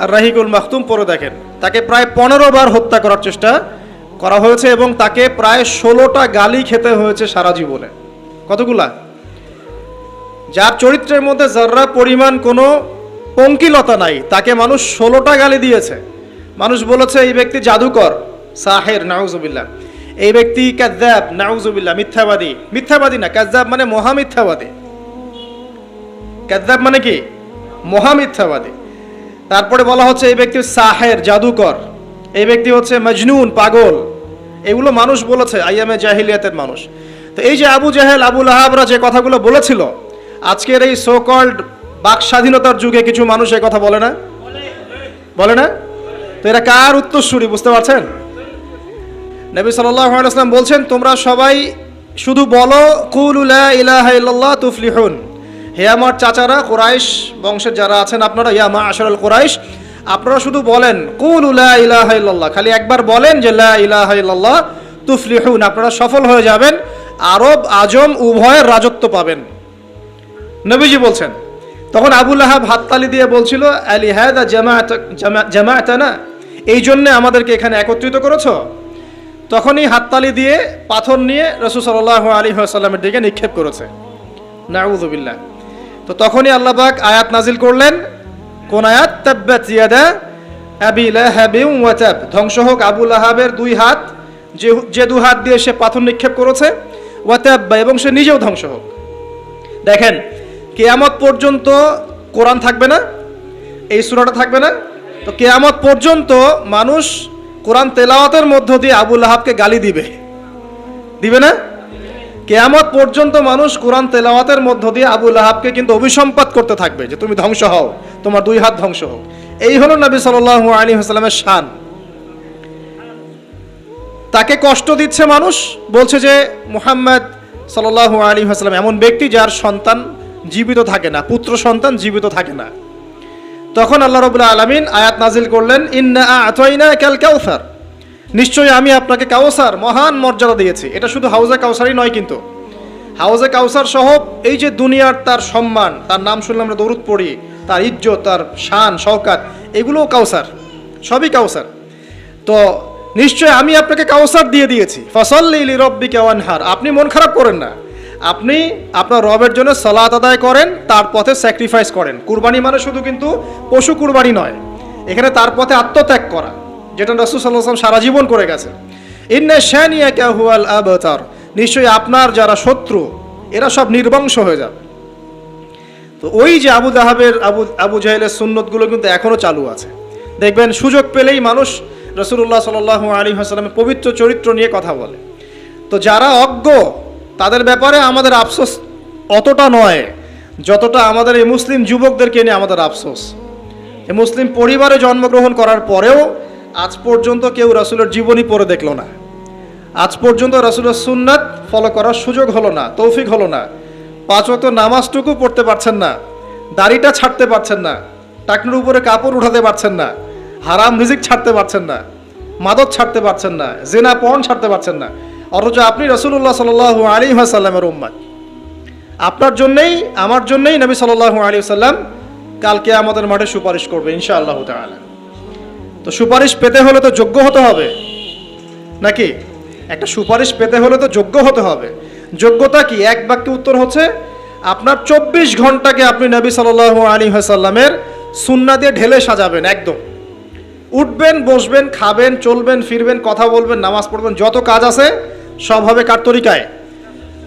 আর রাহিকুল মাখতুম পড়ে দেখেন। তাকে প্রায় 15 বার হত্যা করার চেষ্টা করা হয়েছে এবং তাকে প্রায় 16টা গালি খেতে হয়েছে সারা জীবনে। কতগুলা? যার চরিত্রের মধ্যে যারা পরিমাণ কোনো পঙ্কিলতা নাই, তাকে মানুষ 16টা গালি দিয়েছে। মানুষ বলেছে এই ব্যক্তি জাদুকর, সাহের, নাউজুবিল্লাহ। এই ব্যক্তি কাযযাব, নাউজুবিল্লাহ, মিথ্যাবাদী। মিথ্যাবাদী না, কাযযাব মানে মহামিথ্যাবাদী। কাযযাব মানে কি? মহামিথ্যাবাদী। তারপরে বলা হচ্ছে এই ব্যক্তি সাহের, জাদুকর। এই ব্যক্তি হচ্ছে মজনুন, পাগল। এগুলো মানুষ বলেছে, আইয়ামে জাহিলিয়াতের মানুষ। তো এই যে আবু জাহেল, আবু লাহাবরা যে কথাগুলো বলেছিল, আজকের এই সো কল্ড বাক স্বাধীনতার যুগে কিছু মানুষ এই কথা বলে না? বলে না? তো এরা কার উত্তরসূরি বুঝতে পারছেন? নবী সাল্লাল্লাহু আলাইহি ওয়াসাল্লাম বলছেন তোমরা সবাই শুধু বলো কুলু লা ইলাহা ইল্লাল্লাহ তুফলিহুন। হে আমার চাচারা, কুরাইশ বংশের যারা আছেন আপনারা, ইয়া মা'আশারাল কুরাইশ, আপনারা শুধু বলেন কুলু লা ইলাহা ইল্লাল্লাহ, খালি একবার বলেন যে লা ইলাহা ইল্লাল্লাহ তুফলিহুন, আপনারা সফল হয়ে যাবেন, আরব আজম উভয়ের রাজত্ব পাবেন। নবীজি বলছেন। তখন আবু লাহাব হাততালি দিয়ে বলছিল, আলিহাদা জামাআতানা, এই জন্য আমাদেরকে এখানে একত্রিত করেছো? তখনই হাততালি দিয়ে পাথর নিয়ে রাসূল সাল্লাল্লাহু আলাইহি ওয়াসাল্লামের দিকে নিক্ষেপ করেছে। নাউযুবিল্লাহ। তো তখনই আল্লাহ পাক আয়াত নাজিল করলেন। কোন আয়াত? তাব্বাত ইয়াদা আবি লাহাবিন ওয়া তাব, ধ্বংস হোক আবু লাহাবের দুই হাত, যে দু হাত দিয়ে সে পাথর নিক্ষেপ করেছে, ওয়া তাব, এবং সে নিজেও ধ্বংস হোক। দেখেন, কিয়ামত পর্যন্ত কোরআন থাকবে না, এই সূরাটা থাকবে না। তো কিয়ামত পর্যন্ত মানুষ কোরআন তেলাওয়াতের মধ্য দিয়ে আবু লাহাবকে গালি দিবে না? কিয়ামত পর্যন্ত মানুষ কোরআন তেলাওয়াতের মধ্য দিয়ে আবু লাহাবকে কিন্তু অভিসম্পাত করতে থাকবে যে তুমি ধ্বংস হও, তোমার দুই হাত ধ্বংস হোক। এই হলো নবী সাল্লাল্লাহু আলাইহি ওয়াসাল্লামের শান। তাকে কষ্ট দিচ্ছে মানুষ, বলছে যে মুহাম্মদ সাল্লাল্লাহু আলাইহি ওয়াসাল্লাম এমন ব্যক্তি যার সন্তান জীবিত থাকে না, পুত্র সন্তান জীবিত থাকে না। তখন আল্লাহ রাব্বুল আলামিন আয়াত নাজিল করলেন, ইন্না আ'তাইনাকাল কাউসার, নিশ্চয়ই আমি আপনাকে কাউসার মহান মর্যাদা দিয়েছি। এটা শুধু হাউজে কাউসারই নয়, কিন্তু হাউজে কাউসার সহ এই যে দুনিয়ার তার সম্মান, তার নাম শুনলে আমরা দরুদ পড়ি, তার ইজ্জত, তার শান শওকাত, এগুলোও কাউসার, সবই কাউসার। তো নিশ্চয় আমি আপনাকে কাউসার দিয়ে দিয়েছি। ফাসাল্লি লিরাব্বিকা ওয়ানহার, আপনি মন খারাপ করেন না, আপনি আপনার রবের জন্য সালাত আদায় করেন, তার পথে স্যাক্রিফাইস করেন। কুরবানি মানে শুধু কিন্তু পশু কুরবানি নয়, এখানে তার পথে আত্মত্যাগ করা, যেটা রাসূল সাল্লাল্লাহু আলাইহি ওয়াসাল্লাম সারা জীবন করে গেছেন। ইন্না শানিয়াকা হুয়াল আবতার, নিশ্চয়ই আপনার যারা শত্রু এরা সব নির্বংশ হয়ে যাবে। তো ওই যে আবু লাহাবের আবু জাহেলের সুন্নতগুলো কিন্তু এখনো চালু আছে। দেখবেন সুযোগ পেলেই মানুষ রাসূলুল্লাহ সাল্লাল্লাহু আলাইহি ওয়াসাল্লামের পবিত্র চরিত্র নিয়ে কথা বলে। তো যারা অজ্ঞ তাদের ব্যাপারে আমাদের আফসোস অতটা নয় যতটা আমাদের এই মুসলিম যুবকদেরকে নিয়ে আমাদের আফসোস। এই মুসলিম পরিবারে জন্মগ্রহণ করার পরেও আজ পর্যন্ত কেউ রাসূলের জীবনী পড়ে দেখলো না, আজ পর্যন্ত রাসূলের সুন্নাত ফলো করার সুযোগ হলো না, তৌফিক হলো না। 5 ওয়াক্ত নামাজটুকু পড়তে পারছেন না, দাড়িটা ছাড়তে পারছেন না, টাকনুর উপরে কাপড় উঠাতে পারছেন না, হারাম রিজিক ছাড়তে পারছেন না, মাদক ছাড়তে পারছেন না, জিনা পর্ন ছাড়তে পারছেন না, অথচ আপনি রাসূলুল্লাহ সাল্লাল্লাহু আলাইহি ওয়াসাল্লামের উম্মত। আপনার জন্যই আমার জন্যই নবী সাল্লাল্লাহু আলাইহি ওয়াসাল্লাম কাল কিয়ামতের মাঠে সুপারিশ করবে ইনশাআল্লাহ তাআলা। তো সুপারিশ পেতে হলে তো যোগ্য হতে হবে নাকি? একটা সুপারিশ পেতে হলে তো যোগ্য হতে হবে। যোগ্যতা কি? এক বাক্যে উত্তর হচ্ছে আপনার 24 ঘন্টাকে আপনি নবী সাল্লাল্লাহু আলাইহি ওয়াসাল্লামের সুন্নাহ দিয়ে ঢেলে সাজাবেন। একদম উঠবেন, বসবেন, খাবেন, চলবেন, ফিরবেন, কথা বলবেন, নামাজ পড়বেন, যত কাজ আছে সব হবে কার তরিকায়?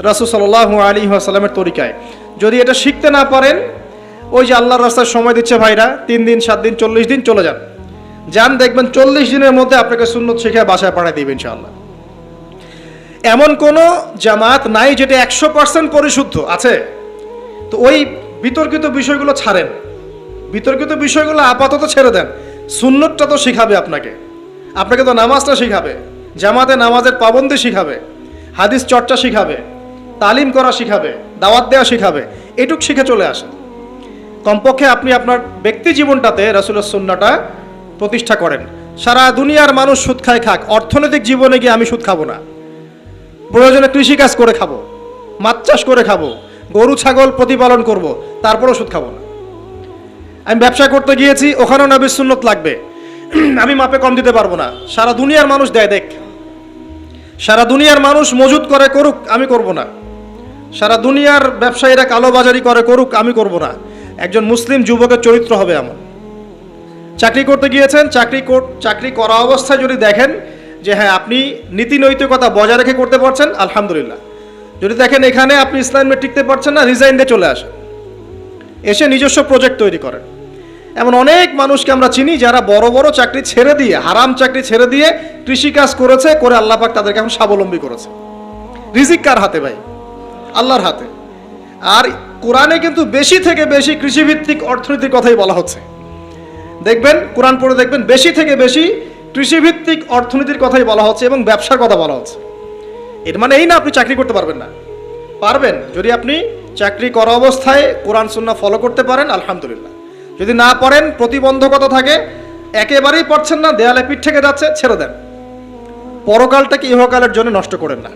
রাসূল সাল্লাল্লাহু আলাইহি ওয়াসাল্লামের তরিকায়। যদি এটা শিখতে না পারেন, ওই যে আল্লাহর রাস্তায় সময় দিচ্ছে ভাইরা, 3 দিন 7 দিন 40 দিন চলে যান, দেখবেন 40 দিনের মধ্যে আপনাকে সুন্নত শিখে বাসায় পাঠিয়ে দিবে ইনশাআল্লাহ। এমন কোনো জামাত নাই যেটা 100% পরিশুদ্ধ আছে। তো ওই বিতর্কিত বিষয়গুলো ছাড়েন, বিতর্কিত বিষয়গুলো আপাতত ছেড়ে দেন। সুন্নতটা তো শিখাবে আপনাকে তো নামাজটা শিখাবে, জামাতে নামাজের পাবন্দি শিখাবে, হাদিস চর্চা শিখাবে, তালিম করা শিখাবে, দাওয়াত দেওয়া শিখাবে। এটুক শিখে চলে আসেন। কমপক্ষে আপনি আপনার ব্যক্তি জীবনটাতে রাসূলের সুন্নাহটা প্রতিষ্ঠা করেন। সারা দুনিয়ার মানুষ সুদ খায় খাক, অর্থনৈতিক জীবনে গিয়ে আমি সুদ খাবো না। প্রয়োজনে কৃষিকাজ করে খাবো, মাছ চাষ করে খাবো, গরু ছাগল প্রতিপালন করব, তারপরেও সুদ খাবো না। আমি ব্যবসা করতে গিয়েছি, ওখানেও নবীর সুন্নত লাগবে, আমি মাপে কম দিতে পারবো না। সারা দুনিয়ার মানুষ দেয়, দেখ, সারা দুনিয়ার মানুষ মজুদ করে করুক, আমি করব না। সারা দুনিয়ার ব্যবসায়ীরা কালোবাজারি করে করুক, আমি করব না। একজন মুসলিম যুবকের চরিত্র হবে এমন। চাকরি করতে গিয়েছেন, চাকরি করা অবস্থায় যদি দেখেন যে হ্যাঁ আপনি নীতি নৈতিকতা বজায় রেখে করতে পারছেন, আলহামদুলিল্লাহ। যদি দেখেন এখানে আপনি ইসলামে টিকতে পারছেন না, রিজাইন দিয়ে চলে আসেন, এসে নিজস্ব প্রজেক্ট তৈরি করেন। এমন অনেক মানুষকে আমরা চিনি যারা বড় বড় চাকরি ছেড়ে দিয়ে, হারাম চাকরি ছেড়ে দিয়ে কৃষিকাজ করেছে, করে আল্লাহ পাক তাদেরকে এখন স্বাবলম্বী করেছে। রিজিক কার হাতে ভাই? আল্লাহর হাতে। আর কোরআনে কিন্তু বেশি থেকে বেশি কৃষিভিত্তিক অর্থনীতির কথাই বলা হচ্ছে। দেখবেন, কোরআন পড়ে দেখবেন, বেশি থেকে বেশি কৃষিভিত্তিক অর্থনীতির কথাই বলা হচ্ছে এবং ব্যবসার কথা বলা হচ্ছে। এর মানে এই না আপনি চাকরি করতে পারবেন না, পারবেন। যদি আপনি চাকরি করা অবস্থায় কোরআন সুন্নাহ ফলো করতে পারেন, আলহামদুলিল্লাহ। যদি না পারেন, প্রতিবন্ধকতা থাকে, একেবারেই পারছেন না, দেয়ালে পিঠ থেকে যাচ্ছে, ছেড়ে দেন। পরকালটাকে ইহকালের জন্য নষ্ট করেন না।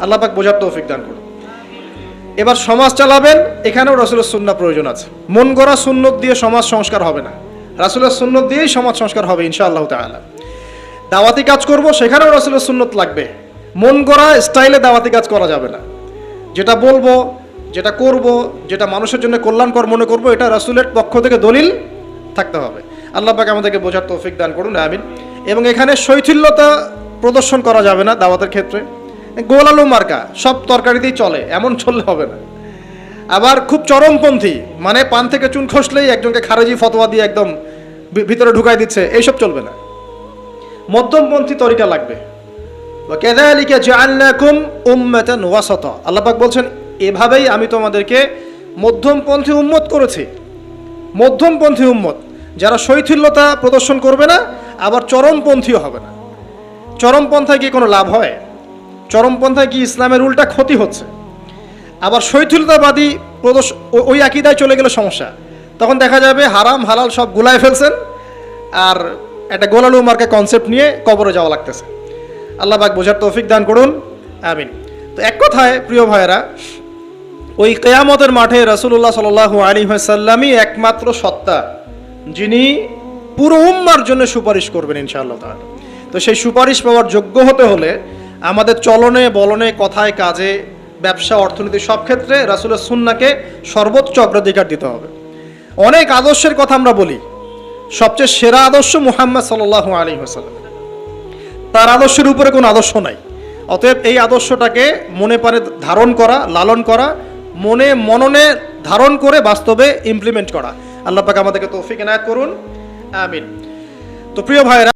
আল্লাহ পাক বোঝার তৌফিক দান করুন। এবার সমাজ চালাবেন, এখানেও রাসূলের সুন্নাহ প্রয়োজন আছে। মন গড়া সুন্নত দিয়ে সমাজ সংস্কার হবে না, রাসূলের সুন্নত দিয়েই সমাজ সংস্কার হবে ইনশাআল্লাহ তাআলা। দাওয়াতি কাজ করব, সেখানেও রাসূলের সুন্নত লাগবে। মন গড়া স্টাইলে দাওয়াতি কাজ করা যাবে না। যেটা বলবো, যেটা করব, যেটা মানুষের জন্য কল্যাণকর মনে করব, এটা রাসূলের পক্ষ থেকে দলিল থাকতে হবে। আল্লাহ পাক আমাদেরকে বোঝার তৌফিক দান করুন, আমিন। এবং এখানে শৈথিল্যতা প্রদর্শন করা যাবে না দাওয়াতের ক্ষেত্রে। গোল আলু মার্কা সব তরকারিতেই চলে, এমন চললে হবে না। আবার খুব চরমপন্থী, মানে পান থেকে চুন খসলেই একজনকে খারেজি ফতোয়া দিয়ে একদম ভিতরে ঢুকাই দিচ্ছে, এইসব চলবে না। মধ্যমপন্থী তরিকা লাগবে। ওয়াকাযালিকা জাআলনাকুম উম্মাতান ওয়াসাতা, আল্লাহ পাক বলছেন এভাবেই আমি তোমাদেরকে মধ্যমপন্থী উম্মত করেছি। মধ্যমপন্থী উম্মত, যারা শৈথিল্যতা প্রদর্শন করবে না, আবার চরমপন্থীও হবে না। চরমপন্থায় কি কোনো লাভ হয়? চরমপন্থায় কি ইসলামের উল্টা ক্ষতি হচ্ছে? আবার শৈথিল্যতাবাদী ওই আকীদায় চলে গেলে সমস্যা। তখন দেখা যাবে হারাম হালাল সব গুলায় ফেলছেন, আর একটা গোলালু মার্কা কনসেপ্ট নিয়ে কবরে যাওয়া লাগতেছে। আল্লাহ পাক বোঝার তৌফিক দান করুন, আমিন। তো এক কথায় প্রিয় ভাইয়েরা, ওই কিয়ামতের মাঠে রাসূলুল্লাহ সাল্লাল্লাহু আলাইহি ওয়াসাল্লামই একমাত্র সত্তা, যিনি পুরো উম্মার জন্য সুপারিশ করবেন ইনশাআল্লাহ তাআলা। তো সেই সুপারিশ পাওয়ার যোগ্য হতে হলে আমাদের চলনে বলনে, কথায় কাজে, ব্যবসা, অর্থনীতি সব ক্ষেত্রে রাসূলের সুন্নাহকে সর্বোচ্চ অগ্রাধিকার দিতে হবে। অনেক আদর্শের কথা আমরা বলি, সবচেয়ে সেরা আদর্শ মুহাম্মদ সাল্লাল্লাহু আলাইহি ওয়াসাল্লাম। তার আদর্শের উপরে কোনো আদর্শ নাই। অতএব এই আদর্শটাকে মনে প্রাণে ধারণ করা, লালন করা, মনে মননে ধারণ করে বাস্তবে ইমপ্লিমেন্ট করা। আল্লাহ পাক আমাদেরকে তৌফিক এনায়েত করুন, আমিন। তো প্রিয় ভাইরা,